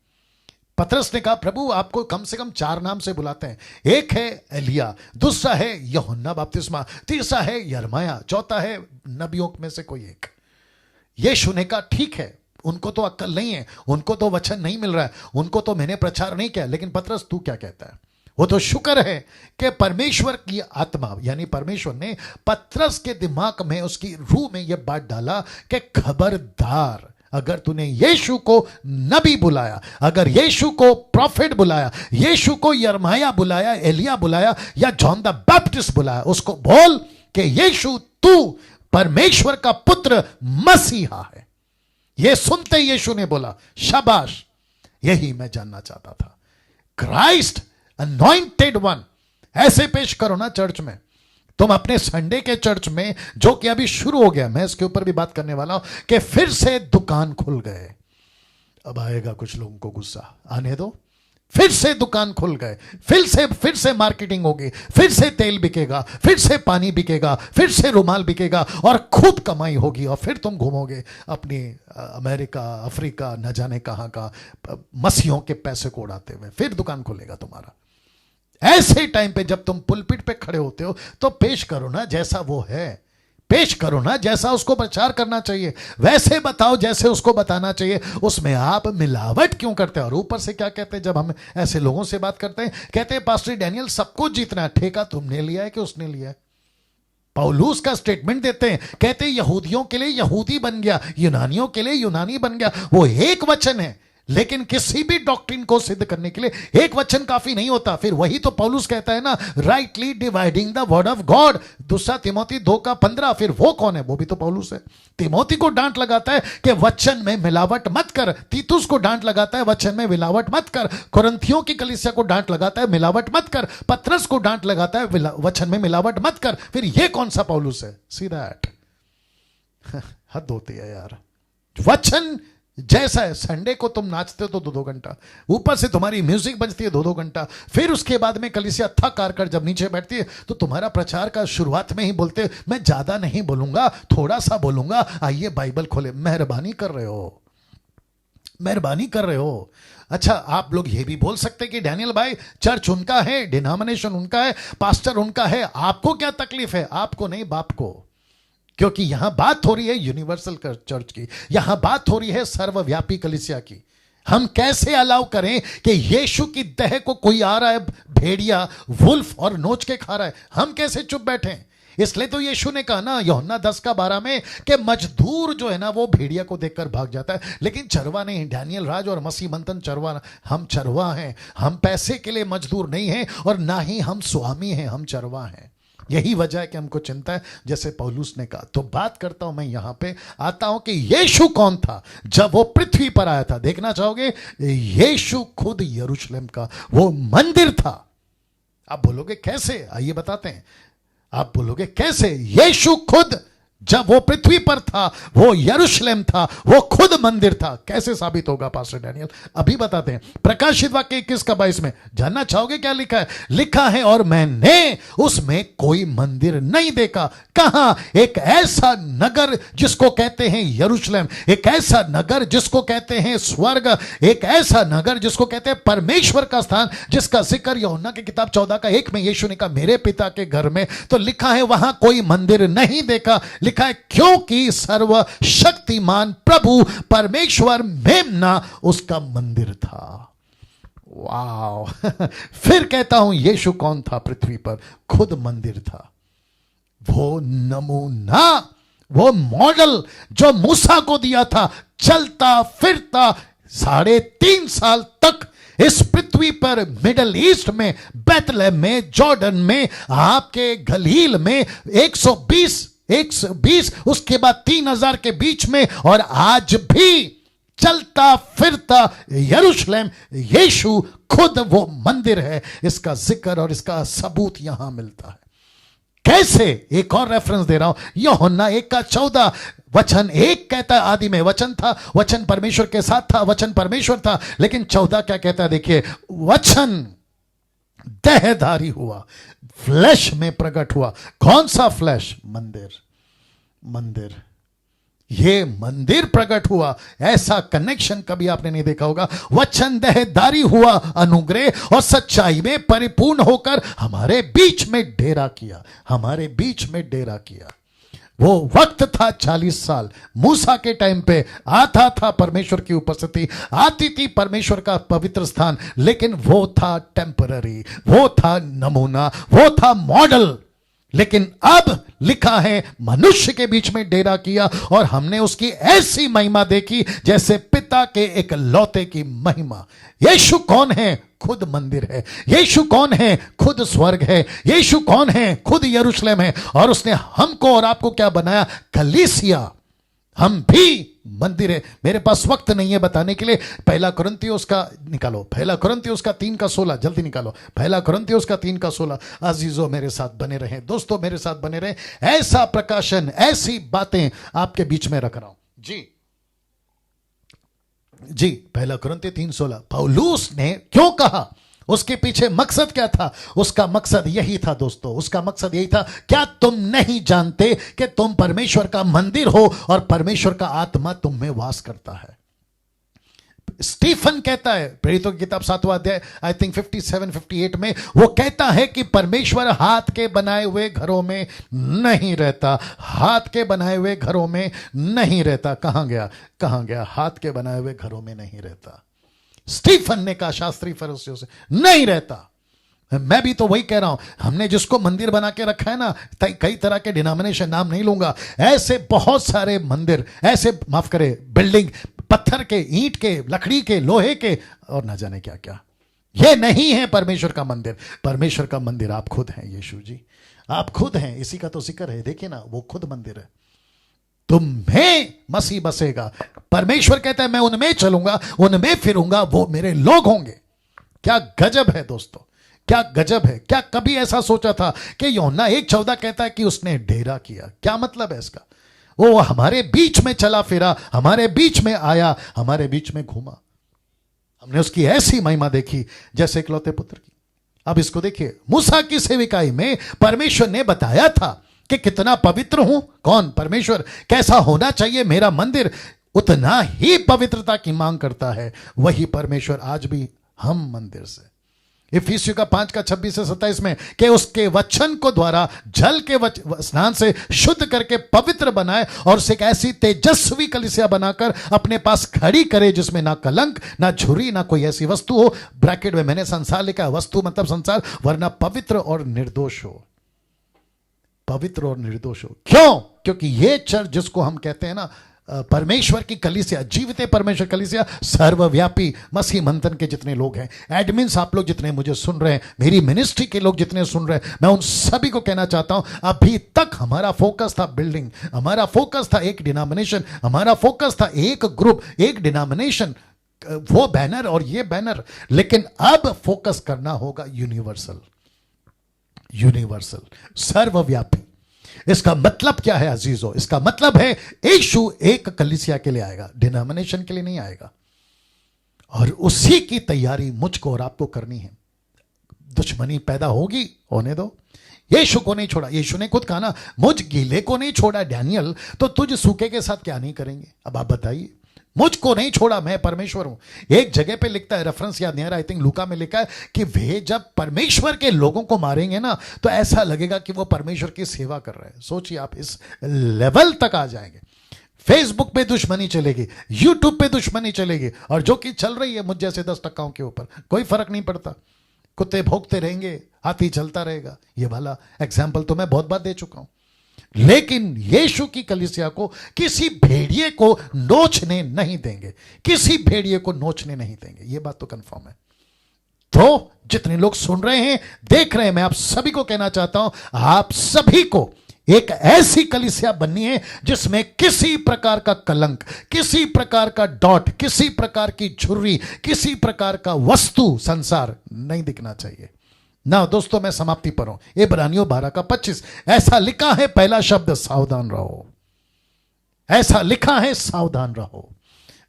पतरस ने कहा, प्रभु आपको कम से कम 4 नाम से बुलाते हैं। एक है एलिया, दूसरा है यूहन्ना बपतिस्मा, तीसरा है यिर्मयाह, चौथा है नबियों में से कोई एक। यीशु ने कहा ठीक है, उनको तो अक्ल नहीं है, उनको तो वचन नहीं मिल रहा है, उनको तो मैंने प्रचार नहीं किया, लेकिन पतरस तू क्या कहता है? वो तो शुक्र है कि परमेश्वर की आत्मा यानी परमेश्वर ने पतरस के दिमाग में, उसकी रूह में यह बात डाला कि खबरदार, अगर तूने यीशु को नबी बुलाया, अगर यीशु को प्रॉफिट बुलाया, यीशु को यिर्मयाह बुलाया, एलिया बुलाया या जॉन द बैप्टिस्ट बुलाया, उसको बोल कि यीशु तू परमेश्वर का पुत्र मसीहा है। यह सुनते यीशु ने बोला शाबाश, यही मैं जानना चाहता था। क्राइस्ट अनॉइंटेड वन, ऐसे पेश करो ना चर्च में। तुम अपने संडे के चर्च में, जो कि अभी शुरू हो गया, मैं इसके ऊपर भी बात करने वाला हूं कि फिर से दुकान खुल गए। अब आएगा कुछ लोगों को गुस्सा, आने दो। फिर से दुकान खुल गए, फिर से मार्केटिंग होगी, फिर से तेल बिकेगा, फिर से पानी बिकेगा, फिर से रुमाल बिकेगा और खूब कमाई होगी। और फिर तुम घूमोगे अपनी अमेरिका, अफ्रीका, न जाने कहां का, मसीहों के पैसे को उड़ाते हुए। फिर दुकान खुलेगा तुम्हारा। ऐसे टाइम पे जब तुम पुलपिट पे खड़े होते हो तो पेश करो ना जैसा वो है, पेश करो ना जैसा उसको प्रचार करना चाहिए, वैसे बताओ जैसे उसको बताना चाहिए। उसमें आप मिलावट क्यों करते हैं? और ऊपर से क्या कहते हैं जब हम ऐसे लोगों से बात करते हैं? कहते हैं पास्टर डैनियल सबको जीतना है। ठेका तुमने लिया है कि उसने लिया है? पौलुस का स्टेटमेंट देते हैं, कहते हैं यहूदियों के लिए यहूदी बन गया, यूनानियों के लिए यूनानी बन गया। वो एक वचन है, लेकिन किसी भी डॉक्ट्रिन को सिद्ध करने के लिए एक वचन काफी नहीं होता। फिर वही तो पौलुस कहता है ना, rightly dividing the word of God, 2 Timothy 2:15। फिर वो कौन है? वो भी तो पौलुस है। तिमोथी को डांट लगाता है कि वचन में मिलावट मत कर। तीतुस को डांट लगाता है वचन में मिलावट मत कर। कुरिन्थियों की कलीसिया को डांट लगाता है मिलावट मत कर। पतरस को डांट लगाता है वचन में मिलावट मत कर। फिर ये कौन सा पौलुस है? See that. हद होती है यार। वचन जैसा है, संडे को तुम नाचते हो तो 2-2 घंटा, ऊपर से तुम्हारी म्यूजिक बजती है 2-2 घंटा, फिर उसके बाद में कलीसिया थक हार कर जब नीचे बैठती है तो तुम्हारा प्रचार का शुरुआत में ही बोलते मैं ज्यादा नहीं बोलूंगा, थोड़ा सा बोलूंगा, आइए बाइबल खोले। मेहरबानी कर रहे हो, मेहरबानी कर रहे हो। अच्छा, आप लोग ये भी बोल सकते कि डैनियल भाई चर्च उनका है, डिनोमिनेशन उनका है, पास्टर उनका है, आपको क्या तकलीफ है? आपको नहीं, बाप को। क्योंकि यहां बात हो रही है यूनिवर्सल चर्च की, यहां बात हो रही है सर्वव्यापी कलीसिया की। हम कैसे अलाउ करें कि यीशु की देह को कोई आ रहा है भेड़िया, वुल्फ और नोच के खा रहा है? हम कैसे चुप बैठे? इसलिए तो यीशु ने कहा ना यूहन्ना 10:12 में कि मजदूर जो है ना वो भेड़िया को देखकर भाग जाता है, लेकिन चरवा नहीं। डैनियल राज और मसीह मंथन चरवा, हम चरवा हैं। हम पैसे के लिए मजदूर नहीं हैं और ना ही हम स्वामी हैं, हम चरवा हैं। यही वजह है कि हमको चिंता है, जैसे पौलुस ने कहा। तो बात करता हूं मैं यहां पे, आता हूं कि यीशु कौन था जब वो पृथ्वी पर आया था। देखना चाहोगे? यीशु खुद यरूशलेम का वो मंदिर था। आप बोलोगे कैसे? आइए बताते हैं। आप बोलोगे कैसे? यीशु खुद जब वो पृथ्वी पर था, वो यरूशलेम था, वो खुद मंदिर था। कैसे साबित होगा पास्टर डैनियल? अभी बताते हैं। प्रकाशित वाक्य 21:22 में जानना चाहोगे क्या लिखा है? लिखा है, और मैंने उसमें कोई मंदिर नहीं देखा। कहां? एक ऐसा नगर जिसको कहते हैं यरूशलेम, एक ऐसा नगर जिसको कहते हैं स्वर्ग, एक ऐसा नगर जिसको कहते हैं परमेश्वर का स्थान, जिसका जिक्र यूहन्ना की किताब 14:1 में यीशु ने कहा मेरे पिता के घर में। तो लिखा है वहां कोई मंदिर नहीं देखा। लिखा है क्योंकि सर्वशक्तिमान प्रभु परमेश्वर मेमना उसका मंदिर था। वाओ! फिर कहता हूं, यीशु कौन था पृथ्वी पर? खुद मंदिर था। वो नमूना, वो मॉडल जो मूसा को दिया था, चलता फिरता 3.5 साल तक इस पृथ्वी पर, मिडल ईस्ट में, बैतलहम में, जॉर्डन में, आपके गलील में 120, उसके बाद 3000 के बीच में, और आज भी चलता फिरता यरूशलेम, यीशु खुद वो मंदिर है। इसका जिक्र और इसका सबूत यहां मिलता है। कैसे? एक और रेफरेंस दे रहा हूं, यूहन्ना 1:14। वचन 1 कहता है आदि में वचन था, वचन परमेश्वर के साथ था, वचन परमेश्वर था। लेकिन 14 क्या कहता है? देखिए, वचन देहधारी हुआ, फ्लैश में प्रकट हुआ। कौन सा फ्लैश? मंदिर। ये मंदिर प्रकट हुआ। ऐसा कनेक्शन कभी आपने नहीं देखा होगा। वचन देहधारी हुआ, अनुग्रह और सच्चाई में परिपूर्ण होकर हमारे बीच में डेरा किया। वो वक्त था 40 साल। मूसा के टाइम पे आता था परमेश्वर की उपस्थिति, आती थी परमेश्वर का पवित्र स्थान, लेकिन वो था टेम्पररी, वो था नमूना, वो था मॉडल। लेकिन अब लिखा है मनुष्य के बीच में डेरा किया, और हमने उसकी ऐसी महिमा देखी जैसे पिता के एक लौते की महिमा। यीशु कौन है? खुद मंदिर है। यीशु कौन है? खुद स्वर्ग है। यीशु कौन है? खुद यरूशलेम है। और उसने हमको और आपको क्या बनाया? कलीसिया। हम भी मंदिर है। मेरे पास वक्त नहीं है बताने के लिए। पहला कुरिन्थियोस का निकालो, पहला कुरिन्थियोस का 3:16, जल्दी निकालो। पहला कुरिन्थियोस का 3:16। अजीजों मेरे साथ बने रहें, दोस्तों मेरे साथ बने रहें। ऐसा प्रकाशन, ऐसी बातें आपके बीच में रख रहा हूं जी। पहला कुरिन्थियों 3:16 पौलुस ने क्यों कहा? उसके पीछे मकसद क्या था? उसका मकसद यही था दोस्तों, उसका मकसद यही था, क्या तुम नहीं जानते कि तुम परमेश्वर का मंदिर हो और परमेश्वर का आत्मा तुम में वास करता है? स्टीफन कहता है, प्रेरितों की किताब 7वां अध्याय, आई थिंक 57-58 में, वो कहता है कि परमेश्वर हाथ के बनाए हुए घरों में नहीं रहता। हाथ के बनाए हुए घरों में नहीं रहता। कहां गया? हाथ के बनाए हुए घरों में नहीं रहता। स्टीफन ने कहा शास्त्री फरीसियों से, नहीं रहता। मैं भी तो वही कह रहा हूं। हमने जिसको मंदिर बना के रखा है ना, कई तरह के डिनोमिनेशन, नाम नहीं लूंगा, ऐसे बहुत सारे मंदिर, ऐसे माफ करे, बिल्डिंग, पत्थर के, ईंट के, लकड़ी के, लोहे के, और ना जाने क्या क्या। ये नहीं है परमेश्वर का मंदिर। परमेश्वर का मंदिर आप खुद हैं। यीशु जी आप खुद हैं। इसी का तो जिक्र है, देखिए ना, वो खुद मंदिर है। तुम्हें मसीह बसेगा। परमेश्वर कहता है मैं उनमें चलूंगा, उनमें फिरूंगा, वो मेरे लोग होंगे। क्या गजब है दोस्तों, क्या गजब है। क्या कभी ऐसा सोचा था कि यूहन्ना 1:14 कहता है कि उसने डेरा किया? क्या मतलब है इसका? वो हमारे बीच में चला फिरा, हमारे बीच में आया, हमारे बीच में घूमा। हमने उसकी ऐसी महिमा देखी जैसे इकलौते पुत्र की। अब इसको देखिए, मूसा की सेविकाई में परमेश्वर ने बताया था कि कितना पवित्र हूं। कौन? परमेश्वर। कैसा होना चाहिए मेरा मंदिर? उतना ही पवित्रता की मांग करता है। वही परमेश्वर आज भी हम मंदिर से, इफिसियों का 5:26-27 में, कि उसके वचन को द्वारा जल के स्नान से शुद्ध करके पवित्र बनाए और उसे एक ऐसी तेजस्वी कलीसिया बनाकर अपने पास खड़ी करे जिसमें ना कलंक, ना झुर्री, ना कोई ऐसी वस्तु हो। ब्रैकेट में मैंने संसार लिखा है, वस्तु मतलब संसार, वरना पवित्र और निर्दोष हो। पवित्र और निर्दोष हो। क्यों? क्योंकि ये चर्च जिसको हम कहते हैं ना परमेश्वर की कलीसिया, जीवित परमेश्वर कलीसिया, सर्वव्यापी मसीह मंथन के जितने लोग हैं, एडमिन्स आप लोग जितने मुझे सुन रहे हैं, मेरी मिनिस्ट्री के लोग जितने सुन रहे हैं, मैं उन सभी को कहना चाहता हूं, अभी तक हमारा फोकस था बिल्डिंग, हमारा फोकस था एक डिनोमिनेशन, हमारा फोकस था एक ग्रुप, एक डिनोमिनेशन, वो बैनर और ये बैनर। लेकिन अब फोकस करना होगा यूनिवर्सल, सर्वव्यापी। इसका मतलब क्या है अजीजों? इसका मतलब है यीशु एक कलीसिया के लिए आएगा, डिनोमिनेशन के लिए नहीं आएगा। और उसी की तैयारी मुझको और आपको करनी है। दुश्मनी पैदा होगी, होने दो। यीशु को नहीं छोड़ा, यीशु ने खुद कहा ना, मुझ गीले को नहीं छोड़ा डैनियल, तो तुझ सूखे के साथ क्या नहीं करेंगे? अब आप बताइए, मुझको नहीं छोड़ा, मैं परमेश्वर हूं। एक जगह पे लिखता है, रेफरेंस याद नहीं आ रहा, आई थिंक लूका में लिखा है कि वे जब परमेश्वर के लोगों को मारेंगे ना, तो ऐसा लगेगा कि वो परमेश्वर की सेवा कर रहे हैं। सोचिए आप इस लेवल तक आ जाएंगे। फेसबुक पे दुश्मनी चलेगी, यूट्यूब पे दुश्मनी चलेगी, और जो कि चल रही है मुझ जैसे 10% के ऊपर, कोई फर्क नहीं पड़ता। कुत्ते भौंकते रहेंगे, हाथी चलता रहेगा। ये वाला एग्जाम्पल तो मैं बहुत बार दे चुका हूं। लेकिन यीशु की कलीसिया को किसी भेड़िए को नोचने नहीं देंगे, किसी भेड़िए को नोचने नहीं देंगे, ये बात तो कंफर्म है। तो जितने लोग सुन रहे हैं, देख रहे हैं, मैं आप सभी को कहना चाहता हूं, आप सभी को एक ऐसी कलीसिया बननी है जिसमें किसी प्रकार का कलंक, किसी प्रकार का डॉट, किसी प्रकार की झुर्री, किसी प्रकार का वस्तु संसार नहीं दिखना चाहिए ना। दोस्तों मैं समाप्ति पर हूं। इब्रानियों 12:25 ऐसा लिखा है, पहला शब्द सावधान रहो, ऐसा लिखा है सावधान रहो।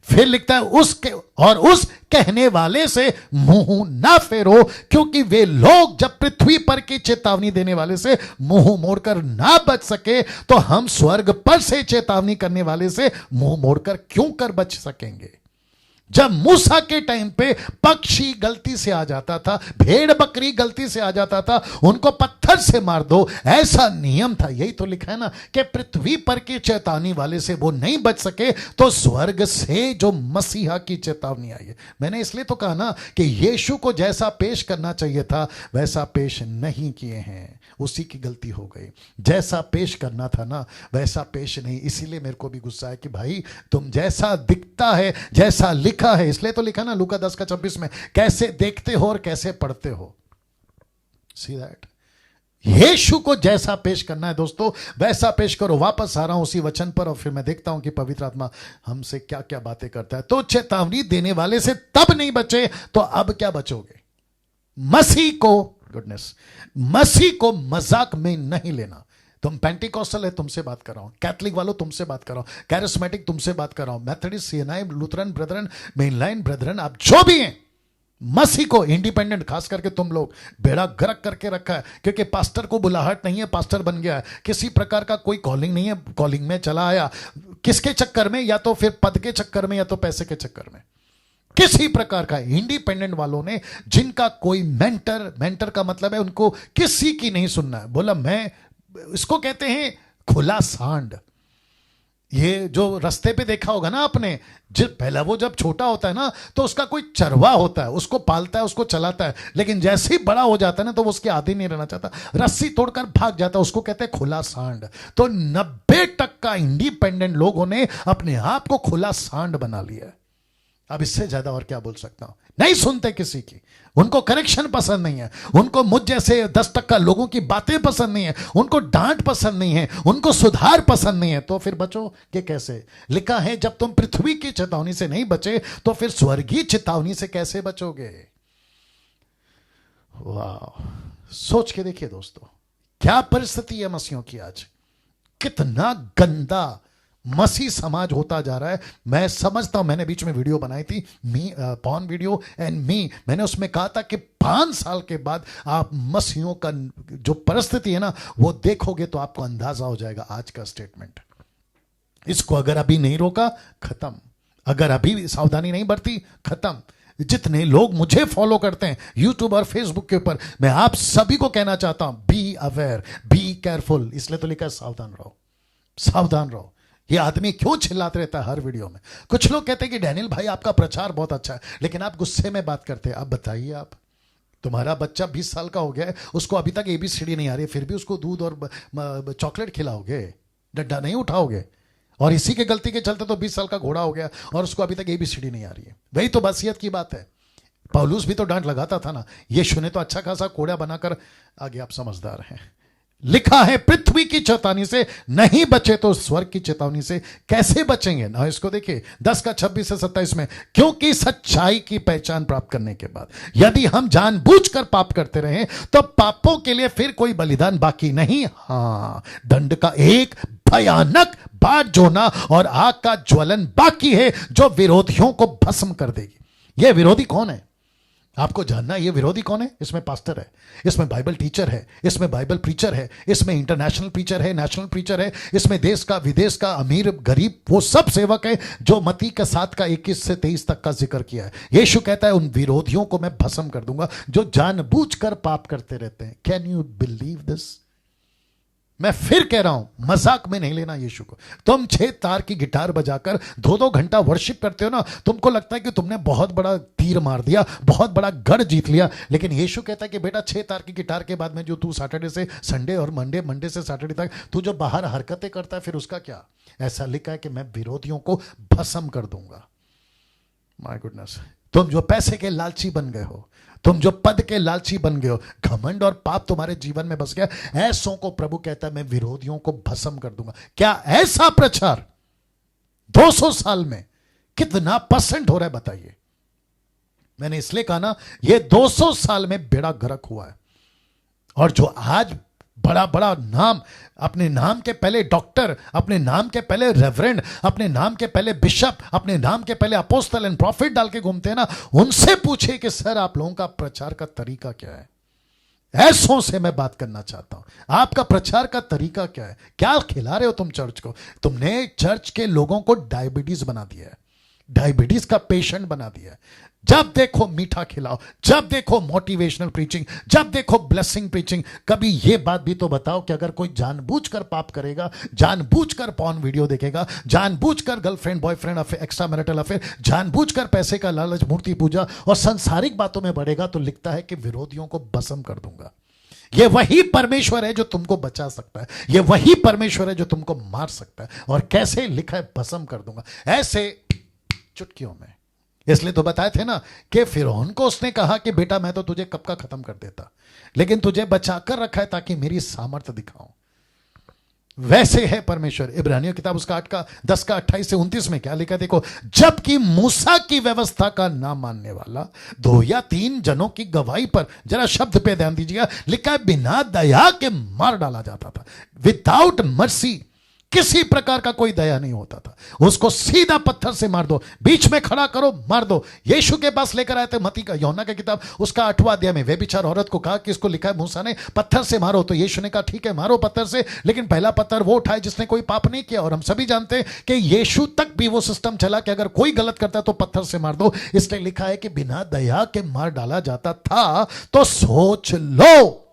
फिर लिखता है उसके और उस कहने वाले से मुंह ना फेरो, क्योंकि वे लोग जब पृथ्वी पर की चेतावनी देने वाले से मुंह मोड़कर ना बच सके, तो हम स्वर्ग पर से चेतावनी करने वाले से मुंह मोड़कर क्यों कर बच सकेंगे? जब मूसा के टाइम पे पक्षी गलती से आ जाता था, भेड़ बकरी गलती से आ जाता था, उनको पत्थर से मार दो, ऐसा नियम था। यही तो लिखा है ना कि पृथ्वी पर की चेतावनी वाले से वो नहीं बच सके, तो स्वर्ग से जो मसीहा की चेतावनी आई है। मैंने इसलिए तो कहा ना कि यीशु को जैसा पेश करना चाहिए था वैसा पेश नहीं किए हैं, उसी की गलती हो गई। जैसा पेश करना था ना वैसा पेश नहीं, इसीलिए मेरे को भी गुस्सा है कि भाई तुम जैसा दिखता है, जैसा लिखा है, इसलिए तो लिखा ना लूका 10:26 में, कैसे देखते हो और कैसे पढ़ते हो। सी दैट यीशु को जैसा पेश करना है दोस्तों वैसा पेश करो। वापस आ रहा हूं उसी वचन पर, और फिर मैं देखता हूं कि पवित्र आत्मा हमसे क्या क्या बातें करता है। तो चेतावनी देने वाले से तब नहीं बचे, तो अब क्या बचोगे? मसीह को, गुडनेस, मसीह को मजाक में नहीं लेना। तुम पेंटिकॉस्टल है, तुमसे बात कर रहा हूं, कैथलिक वालों तुमसे बात कर रहा हूं, कैरिस्मेटिक तुमसे बात कर रहा हूं, Methodist, CNI, Lutheran Brethren, mainline Brethren, आप जो भी हैं, मसीह को इंडिपेंडेंट, खास करके तुम लोग बेड़ा गर्क करके रखा है, क्योंकि पास्टर को बुलाहट नहीं है, पास्टर बन गया है, किसी प्रकार का कोई कॉलिंग नहीं है, कॉलिंग में चला आया। किसके चक्कर में? या तो फिर पद के चक्कर में, या तो पैसे के चक्कर में। किसी प्रकार का इंडिपेंडेंट वालों ने, जिनका कोई मेंटर का मतलब है उनको किसी की नहीं सुनना है। बोला मैं, इसको कहते हैं खुला सांड। ये जो रास्ते पे देखा होगा ना आपने, पहला वो जब छोटा होता है ना तो उसका कोई चरवा होता है, उसको पालता है, उसको चलाता है, लेकिन जैसे ही बड़ा हो जाता है ना तो वो उसके आदी नहीं रहना चाहता, रस्सी तोड़कर भाग जाता है, उसको कहते हैं खुला सांड। तो 90% इंडिपेंडेंट लोगों ने अपने आप को खुला सांड बना लिया है। अब इससे ज्यादा और क्या बोल सकता हूं? नहीं सुनते किसी की, उनको करेक्शन पसंद नहीं है, उनको मुझ जैसे 10% लोगों की बातें पसंद नहीं है, उनको डांट पसंद नहीं है, उनको सुधार पसंद नहीं है। तो फिर बचो कि कैसे? लिखा है जब तुम पृथ्वी की चेतावनी से नहीं बचे तो फिर स्वर्गीय चेतावनी से कैसे बचोगे? वाह, सोच के देखिए दोस्तों, क्या परिस्थिति है मसीहों की आज। कितना गंदा मसीह समाज होता जा रहा है। मैं समझता हूं, मैंने बीच में वीडियो बनाई थी, पॉर्न वीडियो एंड मी, मैंने उसमें कहा था कि 5 साल के बाद आप मसीहों का जो परिस्थिति है ना वो देखोगे तो आपको अंदाजा हो जाएगा। आज का स्टेटमेंट, इसको अगर अभी नहीं रोका, खत्म। अगर अभी सावधानी नहीं बरती, खत्म। जितने लोग मुझे फॉलो करते हैं यूट्यूब और फेसबुक के ऊपर, मैं आप सभी को कहना चाहता हूं, बी अवेयर, बी केयरफुल। इसलिए तो लिखा है सावधान रहो, सावधान रहो। ये आदमी क्यों चिल्लाते रहता है हर वीडियो में? कुछ लोग कहते हैं कि डैनियल भाई आपका प्रचार बहुत अच्छा है, लेकिन आप गुस्से में बात करते हैं। आप बताइए, आप, तुम्हारा बच्चा 20 साल का हो गया है, उसको अभी तक ABCD नहीं आ रही है, फिर भी उसको दूध और चॉकलेट खिलाओगे, डंडा नहीं उठाओगे? और इसी के गलती के चलते तो 20 साल का घोड़ा हो गया और उसको अभी तक ABCD नहीं आ रही है। वही तो बसियत की बात है। पौलुस भी तो डांट लगाता था ना, यीशु ने तो अच्छा खासा कोड़ा बनाकर, आगे आप समझदार हैं, लिखा है पृथ्वी की चेतावनी से नहीं बचे तो स्वर्ग की चेतावनी से कैसे बचेंगे ना। इसको देखिए 10 का 26 से 27 में, क्योंकि सच्चाई की पहचान प्राप्त करने के बाद यदि हम जानबूझकर पाप करते रहे तो पापों के लिए फिर कोई बलिदान बाकी नहीं, हां दंड का एक भयानक बाढ़ जोना और आग का ज्वलन बाकी है जो विरोधियों को भस्म कर देगी। यह विरोधी कौन है आपको जानना। ये विरोधी कौन है? इसमें पास्टर है, इसमें बाइबल टीचर है, इसमें बाइबल प्रीचर है, इसमें इंटरनेशनल प्रीचर है, नेशनल प्रीचर है, इसमें देश का विदेश का अमीर गरीब वो सब सेवक है जो मत्ती का 7 का 21 से 23 तक का जिक्र किया है। यीशु कहता है उन विरोधियों को मैं भस्म कर दूंगा जो जानबूझकर पाप करते रहते हैं। Can you believe this? मैं फिर कह रहा हूं, मजाक में नहीं लेना यीशु को। तुम 6 तार की गिटार बजाकर 2-2 घंटा वर्शिप करते हो ना, तुमको लगता है कि तुमने बहुत बड़ा तीर मार दिया, बहुत बड़ा गढ़ जीत लिया, लेकिन यीशु कहता है कि बेटा 6 तार की गिटार के बाद में जो तू सैटरडे से संडे और मंडे से सैटरडे तक तू जो बाहर हरकतें करता है फिर उसका क्या? ऐसा लिखा है कि मैं विरोधियों को भस्म कर दूंगा। माय गुडनेस, तुम जो पैसे के लालची बन गए हो, तुम जो पद के लालची बन गए हो, घमंड और पाप तुम्हारे जीवन में बस गया, ऐसों को प्रभु कहता है मैं विरोधियों को भस्म कर दूंगा। क्या ऐसा प्रचार 200 साल में कितना % हो रहा है बताइए? मैंने इसलिए कहा ना, ये 200 साल में बेड़ा गर्क हुआ है। और जो आज बड़ा बड़ा नाम, अपने नाम के पहले डॉक्टर, अपने नाम के पहले रेवरेंड, अपने नाम के पहले बिशप, अपने नाम के पहले अपोस्टल एंड प्रॉफिट डाल के घूमते हैं ना, उनसे पूछे कि सर आप लोगों का प्रचार का तरीका क्या है? ऐसों से मैं बात करना चाहता हूं, आपका प्रचार का तरीका क्या है? क्या खिला रहे हो तुम चर्च को? तुमने चर्च के लोगों को डायबिटीज बना दिया है, डायबिटीज का पेशेंट बना दिया है। जब देखो मीठा खिलाओ, जब देखो मोटिवेशनल प्रीचिंग, जब देखो ब्लेसिंग प्रीचिंग। कभी ये बात भी तो बताओ कि अगर कोई जानबूझकर पाप करेगा, जानबूझकर पॉर्न वीडियो देखेगा, जानबूझकर girlfriend boyfriend affair, extra marital affair, जानबूझकर पैसे का लालच, मूर्ति पूजा और सांसारिक बातों में बढ़ेगा, तो लिखता है कि विरोधियों को भस्म कर दूंगा। ये वही परमेश्वर है जो तुमको बचा सकता है, ये वही परमेश्वर है जो तुमको मार सकता है। और कैसे लिखा है? भस्म कर दूंगा, ऐसे चुटकियों में। इसलिए तो बताए थे ना कि फिरौन को उसने कहा कि बेटा मैं तो तुझे कब का खत्म कर देता, लेकिन तुझे बचाकर रखा है ताकि मेरी सामर्थ्य दिखाऊं। वैसे है परमेश्वर। इब्रानियों किताब उसका 8 का 10 का 28 से 29 में क्या लिखा? देखो, जबकि मूसा की व्यवस्था का ना मानने वाला 2 या 3 जनों की गवाही पर, जरा शब्द पे ध्यान दीजिएगा, लिखा है बिना दया के मार डाला जाता था। विदाउट मर्सी, किसी प्रकार का कोई दया नहीं होता था। उसको सीधा पत्थर से मार दो, बीच में खड़ा करो, मार दो। यीशु के पास लेकर आए थे मत्ती का, यूहन्ना की किताब उसका 8वां अध्याय में वे बिचार औरत को कहा कि इसको लिखा है मूसा ने पत्थर से मारो, तो यीशु ने कहा ठीक है मारो पत्थर से, लेकिन पहला पत्थर वो उठाए जिसने कोई पाप नहीं किया। और हम सभी जानते हैं कि यीशु तक भी वो सिस्टम चला कि अगर कोई गलत करता है तो पत्थर से मार दो। इसलिए लिखा है कि बिना दया के मार डाला जाता था। तो सोच लो,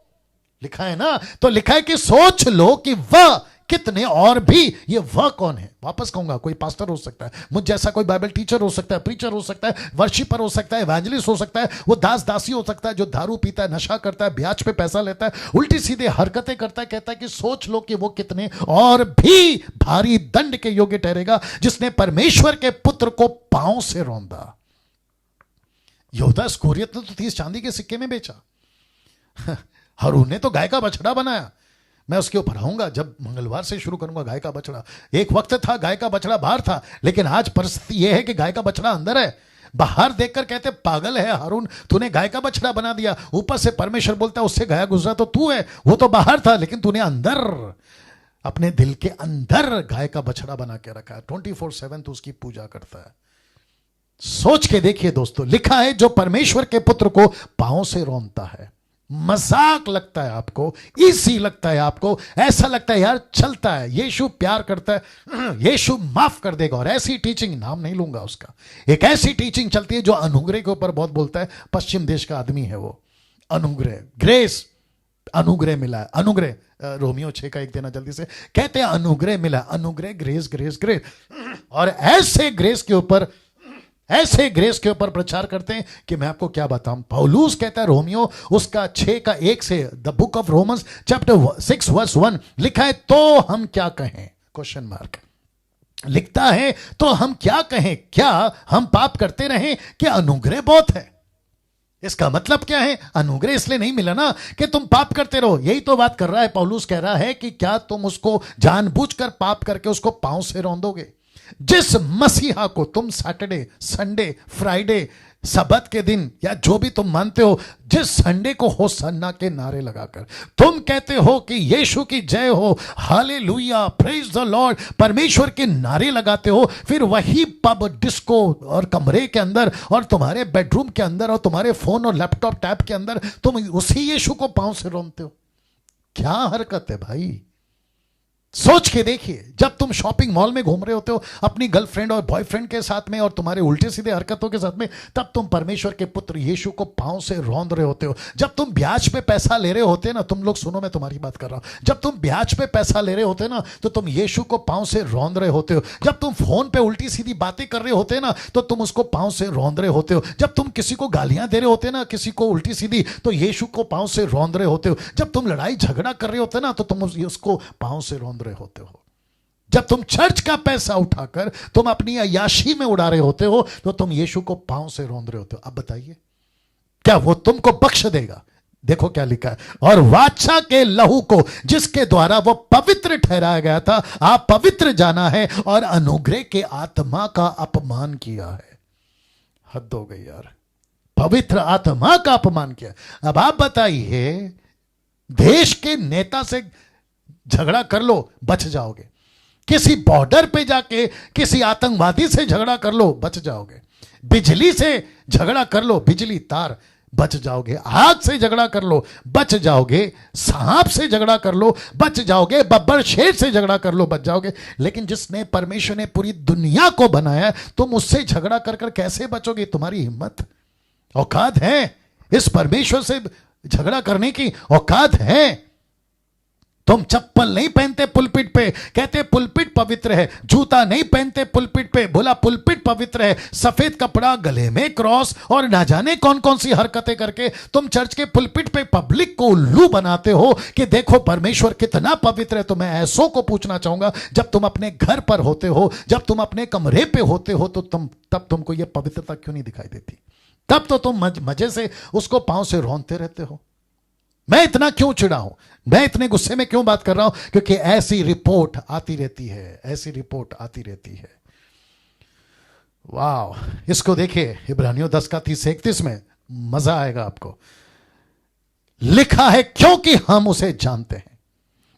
लिखा है ना, तो लिखा है कि सोच लो कि वह कितने और भी, ये वह कौन है? वापस कहूंगा, कोई पास्टर हो सकता है, मुझ जैसा कोई बाइबल टीचर हो सकता है, प्रीचर हो सकता है, वर्शिपर हो सकता है, एवेंजलिस्ट हो सकता है, वो दास दासी हो सकता है जो दारू पीता है, नशा करता है, ब्याज पे पैसा लेता है, उल्टी सीधे हरकतें करता है। कहता है कि सोच लो कि वो कितने और भी भारी दंड के योग्य ठहरेगा जिसने परमेश्वर के पुत्र को पांव से रौंदा। यहूदा इस्करियोत ने तो 30 चांदी के सिक्के में बेचा। हारून ने तो गाय का बछड़ा बनाया। मैं उसके ऊपर आऊंगा जब मंगलवार से शुरू करूंगा। गाय का बछड़ा, एक वक्त था गाय का बछड़ा बाहर था, लेकिन आज परिस्थिति यह है कि गाय का बछड़ा अंदर है। बाहर देखकर कहते पागल है हारून, तूने गाय का बछड़ा बना दिया। ऊपर से परमेश्वर बोलता है उससे गया गुजरा तो तू है, वो तो बाहर था, लेकिन तूने अंदर, अपने दिल के अंदर गाय का बछड़ा बना के रखा है। 24/7 तू उसकी पूजा करता है। सोच के देखिए दोस्तों, लिखा है जो परमेश्वर के पुत्र को पांव से रौंदता है। मजाक लगता है आपको, इजी लगता है आपको, ऐसा लगता है यार चलता है, यीशु प्यार करता है, यीशु माफ कर देगा। और ऐसी टीचिंग, नाम नहीं लूंगा उसका, एक ऐसी टीचिंग चलती है जो अनुग्रह के ऊपर बहुत बोलता है। पश्चिम देश का आदमी है वो। अनुग्रह, ग्रेस, अनुग्रह मिला है, अनुग्रह। रोमियो 6 का 1 देना जल्दी से, कहते हैं अनुग्रह मिला, अनुग्रह, ग्रेस ग्रेस ग्रेस। और ऐसे ग्रेस के ऊपर प्रचार करते हैं कि मैं आपको क्या बताऊं। पौलुस कहता है रोमियो उसका 6 का 1 से, the book of Romans chapter 6 verse 1, लिखा है तो हम क्या कहें, क्वेश्चन मार्क लिखता है, तो हम क्या कहें, क्या हम पाप करते रहें कि अनुग्रह बहुत है? इसका मतलब क्या है? अनुग्रह इसलिए नहीं मिला ना कि तुम पाप करते रहो। यही तो बात कर रहा है पौलुस, कह रहा है कि क्या तुम उसको जानबूझकर पाप करके उसको पांव से रौंदोगे? जिस मसीहा को तुम सैटरडे, संडे, फ्राइडे, सबत के दिन या जो भी तुम मानते हो, जिस संडे को होसन्ना के नारे लगाकर तुम कहते हो कि यीशु की जय हो, हालेलुया, प्रेज द लॉर्ड, परमेश्वर के नारे लगाते हो, फिर वही पब, डिस्को और कमरे के अंदर और तुम्हारे बेडरूम के अंदर और तुम्हारे फोन और लैपटॉप टैब के अंदर तुम उसी यीशु को पांव से रोनते हो। क्या हरकत है भाई? सोच के देखिए, जब तुम शॉपिंग मॉल में घूम रहे होते हो अपनी गर्लफ्रेंड और बॉयफ्रेंड के साथ में और तुम्हारे उल्टे सीधे हरकतों के साथ में, तब तुम परमेश्वर के पुत्र यीशु को पांव से रौंद रहे होते हो। जब तुम ब्याज पे पैसा ले रहे होते ना, तुम लोग सुनो, मैं तुम्हारी बात कर रहा हूं, जब तुम ब्याज पे पैसा ले रहे होते ना, तो तुम यीशु को पांव से रौंद रहे होते हो। जब तुम फोन पे उल्टी सीधी बातें कर रहे होते ना, तो तुम उसको पांव से रौंद रहे होते हो। जब तुम किसी को गालियां दे रहे होते ना, किसी को उल्टी सीधी, तो यीशु को पांव से रौंद रहे होते हो। जब तुम लड़ाई झगड़ा कर रहे होते ना, तो तुम उसको पांव से रौंद रहे होते हो। जब तुम चर्च का पैसा उठाकर तुम अपनी अय्याशी में उड़ा रहे होते हो, तो तुम यीशु को पांव से रौंद रहे होते हो। अब बताइए, क्या वो तुमको बख्श देगा? देखो क्या लिखा है, और वाचा के लहू को जिसके द्वारा वो पवित्र ठहराया गया था, आप पवित्र जाना है और अनुग्रह के आत्मा का अपमान किया है। हद हो गई यार, पवित्र आत्मा का अपमान किया। अब आप बताइए, देश के नेता से झगड़ा कर लो, बच जाओगे। किसी बॉर्डर पे जाके किसी आतंकवादी से झगड़ा कर लो, बच जाओगे। बिजली से झगड़ा कर लो, बिजली तार, बच जाओगे। आग से झगड़ा कर लो, बच जाओगे। सांप से झगड़ा कर लो, बच जाओगे। बब्बर शेर से झगड़ा कर लो, बच जाओगे। लेकिन जिसने, परमेश्वर ने पूरी दुनिया को बनाया, तुम उससे झगड़ा कर कर कैसे बचोगे? तुम्हारी हिम्मत, औकात है इस परमेश्वर से झगड़ा करने की? औकात है? तुम चप्पल नहीं पहनते पुलपिट पे, कहते पुलपिट पवित्र है। जूता नहीं पहनते पुलपिट पे, बोला पुलपिट पवित्र है। सफेद कपड़ा, गले में क्रॉस और ना जाने कौन कौन सी हरकतें करके तुम चर्च के पुलपिट पे पब्लिक को उल्लू बनाते हो कि देखो परमेश्वर कितना पवित्र है। तो मैं ऐसों को पूछना चाहूंगा, जब तुम अपने घर पर होते हो, जब तुम अपने कमरे पे होते हो, तो तब तुमको यह पवित्रता क्यों नहीं दिखाई देती? तब तो तुम मजे से उसको पांव से रौंदते रहते हो। मैं इतना क्यों चिढ़ा हूं, मैं इतने गुस्से में क्यों बात कर रहा हूं? क्योंकि ऐसी रिपोर्ट आती रहती है, ऐसी रिपोर्ट आती रहती है। वाह, इसको देखिए, इब्रानियों 10 का 30-31 में, मजा आएगा आपको। लिखा है, क्योंकि हम उसे जानते हैं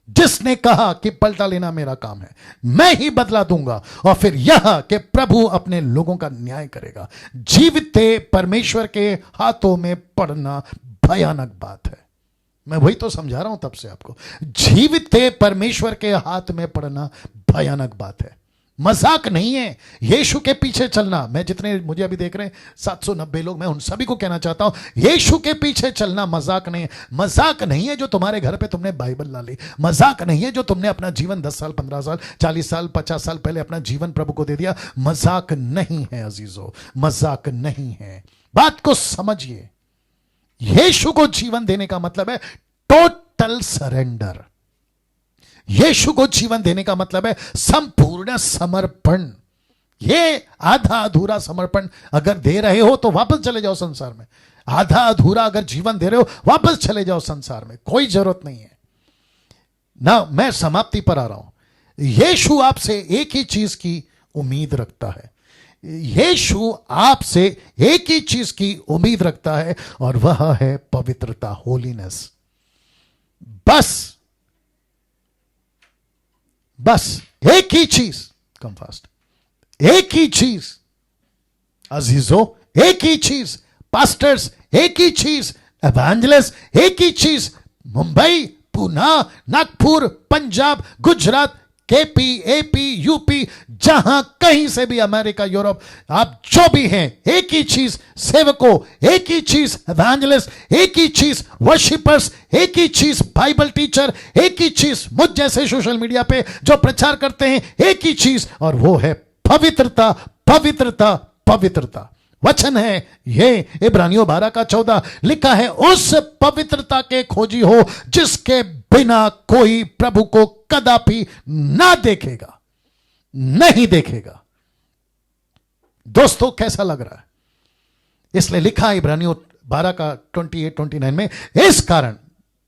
जिसने कहा कि पलटा लेना मेरा काम है, मैं ही बदला दूंगा। और फिर यह कि प्रभु अपने लोगों का न्याय करेगा। जीविते परमेश्वर के हाथों में पड़ना भयानक बात है। मैं वही तो समझा रहा हूं तब से आपको, जीविते परमेश्वर के हाथ में पड़ना भयानक बात है, मजाक नहीं है। यीशु के पीछे चलना, मैं जितने मुझे अभी देख रहे हैं 790 लोग, मैं उन सभी को कहना चाहता हूं, यीशु के पीछे चलना मजाक नहीं है। मजाक नहीं है जो तुम्हारे घर पे तुमने बाइबल ला ली, मजाक नहीं है जो तुमने अपना जीवन 10 साल, 15 साल, 40 साल, 50 साल पहले अपना जीवन प्रभु को दे दिया। मजाक नहीं है अजीजों, मजाक नहीं है। बात को समझिए, यीशु को जीवन देने का मतलब है टोटल सरेंडर। यीशु को जीवन देने का मतलब है संपूर्ण समर्पण। ये आधा अधूरा समर्पण अगर दे रहे हो तो वापस चले जाओ संसार में। आधा अधूरा अगर जीवन दे रहे हो, वापस चले जाओ संसार में, कोई जरूरत नहीं है ना। मैं समाप्ति पर आ रहा हूं। यीशु आपसे एक ही चीज की उम्मीद रखता है, यीशु आपसे एक ही चीज की उम्मीद रखता है, और वह है पवित्रता, होलीनेस। बस एक ही चीज, कम फास्ट, एक ही चीज अजीजों, एक ही चीज पास्टर्स, एक ही चीज एवेंजलिस्ट, एक ही चीज Mumbai, Pune, Nagpur, Punjab, Gujarat, KP, AP, UP, जहां कहीं से भी, अमेरिका, यूरोप, आप जो भी हैं, एक ही चीज सेवकों, एक ही चीज एवेंजलिस्ट, एक ही चीज वर्शिपर्स, एक ही चीज बाइबल टीचर, एक ही चीज मुझ जैसे सोशल मीडिया पे जो प्रचार करते हैं, एक ही चीज, और वो है पवित्रता, पवित्रता, पवित्रता। वचन है ये इब्रानियों 12 का 14, लिखा है, उस पवित्रता के खोजी हो जिसके बिना कोई प्रभु को कदापि ना देखेगा, नहीं देखेगा। दोस्तों कैसा लग रहा है? इसलिए लिखा है इब्रानियों 12 का 28-29 में, इस कारण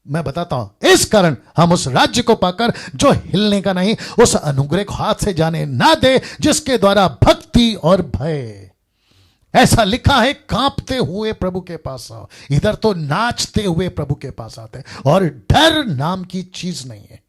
मैं बताता हूं, इस कारण हम उस राज्य को पाकर जो हिलने का नहीं, उस अनुग्रह को हाथ से जाने ना दे जिसके द्वारा भक्ति और भय, ऐसा लिखा है, कांपते हुए प्रभु के पास आओ। इधर तो नाचते हुए प्रभु के पास आते हैं। और डर नाम की चीज नहीं है,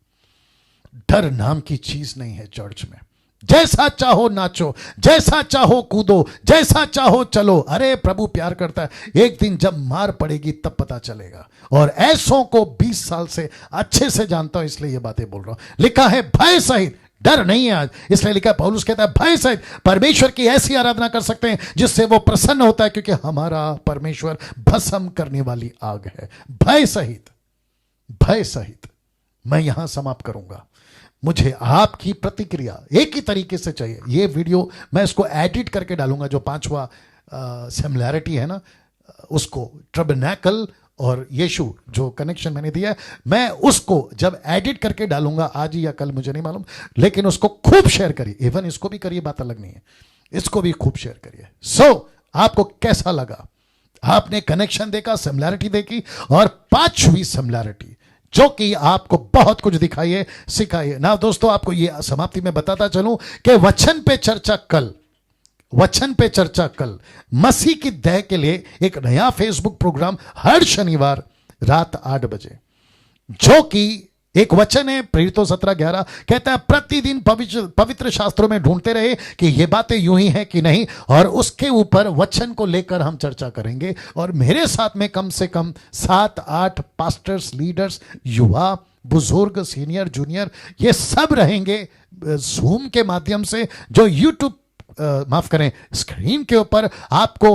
डर नाम की चीज नहीं है चर्च में। जैसा चाहो नाचो, जैसा चाहो कूदो, जैसा चाहो चलो। अरे प्रभु प्यार करता है, एक दिन जब मार पड़ेगी तब पता चलेगा। और ऐसों को 20 साल से अच्छे से जानता हूं, इसलिए ये बातें बोल रहा हूं। लिखा है भय सहित, डर नहीं है आज, इसलिए लिखा है, पौलुस कहता है भय सहित परमेश्वर की ऐसी आराधना कर सकते हैं जिससे वो प्रसन्न होता है, क्योंकि हमारा परमेश्वर भस्म करने वाली आग है। भय सहित, भय सहित। मैं यहां समाप्त करूंगा। मुझे आपकी प्रतिक्रिया एक ही तरीके से चाहिए। ये वीडियो मैं इसको एडिट करके डालूंगा, जो 5वां सिमिलैरिटी है ना, उसको टैबरनेकल और यीशु जो कनेक्शन मैंने दिया है, मैं उसको जब एडिट करके डालूंगा आज ही या कल, मुझे नहीं मालूम, लेकिन उसको खूब शेयर करिए। इवन इसको भी करिए, बात अलग नहीं है, इसको भी खूब शेयर करिए। सो आपको कैसा लगा? आपने कनेक्शन देखा, सिमिलैरिटी देखी, और 5वीं सिमिलैरिटी जो कि आपको बहुत कुछ दिखाइए, सिखाइए ना। दोस्तों, आपको ये समाप्ति में बताता चलूं कि वचन पे चर्चा कल, वचन पे चर्चा कल मसीह की दया के लिए एक नया फेसबुक प्रोग्राम हर शनिवार रात 8 बजे, जो कि एक वचन है, प्रेरितों 17:11 कहता है, प्रतिदिन पवित्र शास्त्रों में ढूंढते रहे कि ये बातें यूं ही हैं कि नहीं, और उसके ऊपर वचन को लेकर हम चर्चा करेंगे। और मेरे साथ में कम से कम 7-8 पास्टर्स, लीडर्स, युवा, बुजुर्ग, सीनियर, जूनियर, ये सब रहेंगे जूम के माध्यम से, जो यूट्यूब माफ करें, स्क्रीन के ऊपर आपको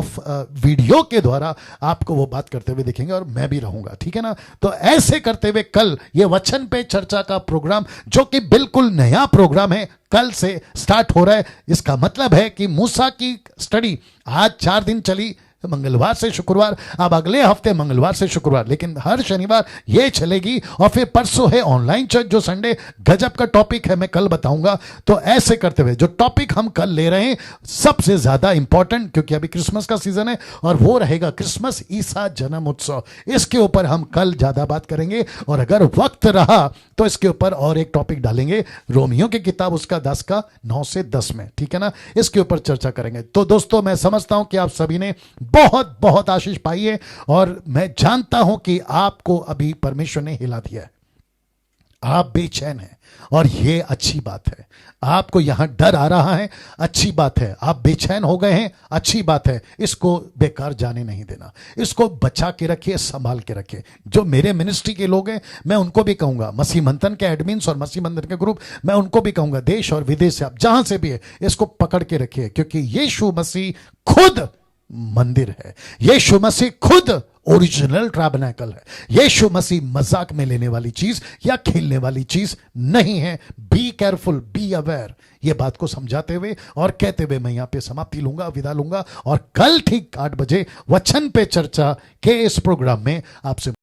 वीडियो के द्वारा आपको वो बात करते हुए दिखेंगे, और मैं भी रहूंगा, ठीक है ना। तो ऐसे करते हुए कल ये वचन पे चर्चा का प्रोग्राम, जो कि बिल्कुल नया प्रोग्राम है, कल से स्टार्ट हो रहा है। इसका मतलब है कि मूसा की स्टडी आज 4 दिन चली, मंगलवार से शुक्रवार, अब अगले हफ्ते मंगलवार से शुक्रवार, लेकिन हर शनिवार ये चलेगी। और फिर परसों है ऑनलाइन चर्च, जो संडे गजब का टॉपिक है, मैं कल बताऊंगा। तो ऐसे करते हुए जो टॉपिक हम कल ले रहे हैं, सबसे ज्यादा इंपॉर्टेंट, क्योंकि अभी क्रिसमस का सीजन है, और वो रहेगा क्रिसमस ईसा जन्म उत्सव। इसके ऊपर हम कल ज्यादा बात करेंगे, और अगर वक्त रहा तो इसके ऊपर और एक टॉपिक डालेंगे, रोमियो की किताब उसका 10 का 9 से 10 में, ठीक है ना। इसके ऊपर चर्चा करेंगे। तो दोस्तों, मैं समझता हूं कि आप सभी ने बहुत बहुत आशीष पाई है, और मैं जानता हूं कि आपको अभी परमेश्वर ने हिला दिया है। आप बेचैन हैं, और ये अच्छी बात है। आपको यहां डर आ रहा है, अच्छी बात है। आप बेचैन हो गए हैं, अच्छी बात है। इसको बेकार जाने नहीं देना, इसको बचा के रखिए, संभाल के रखिए। जो मेरे मिनिस्ट्री के लोग हैं, मैं उनको भी कहूंगा, मसीह मंथन के एडमिन्स और मसीह मंथन के ग्रुप, मैं उनको भी कहूंगा, देश और विदेश से आप जहां से भी है, इसको पकड़ के रखिए, क्योंकि यीशु मसीह खुद मंदिर है। यीशु मसीह खुद ओरिजिनल टैबरनेकल है। यीशु मसीह मजाक में लेने वाली चीज या खेलने वाली चीज नहीं है। बी केयरफुल, बी अवेयर, ये बात को समझाते हुए और कहते हुए मैं यहां पे समाप्ति लूंगा, विदा लूंगा, और कल ठीक 8 बजे वचन पे चर्चा के इस प्रोग्राम में आपसे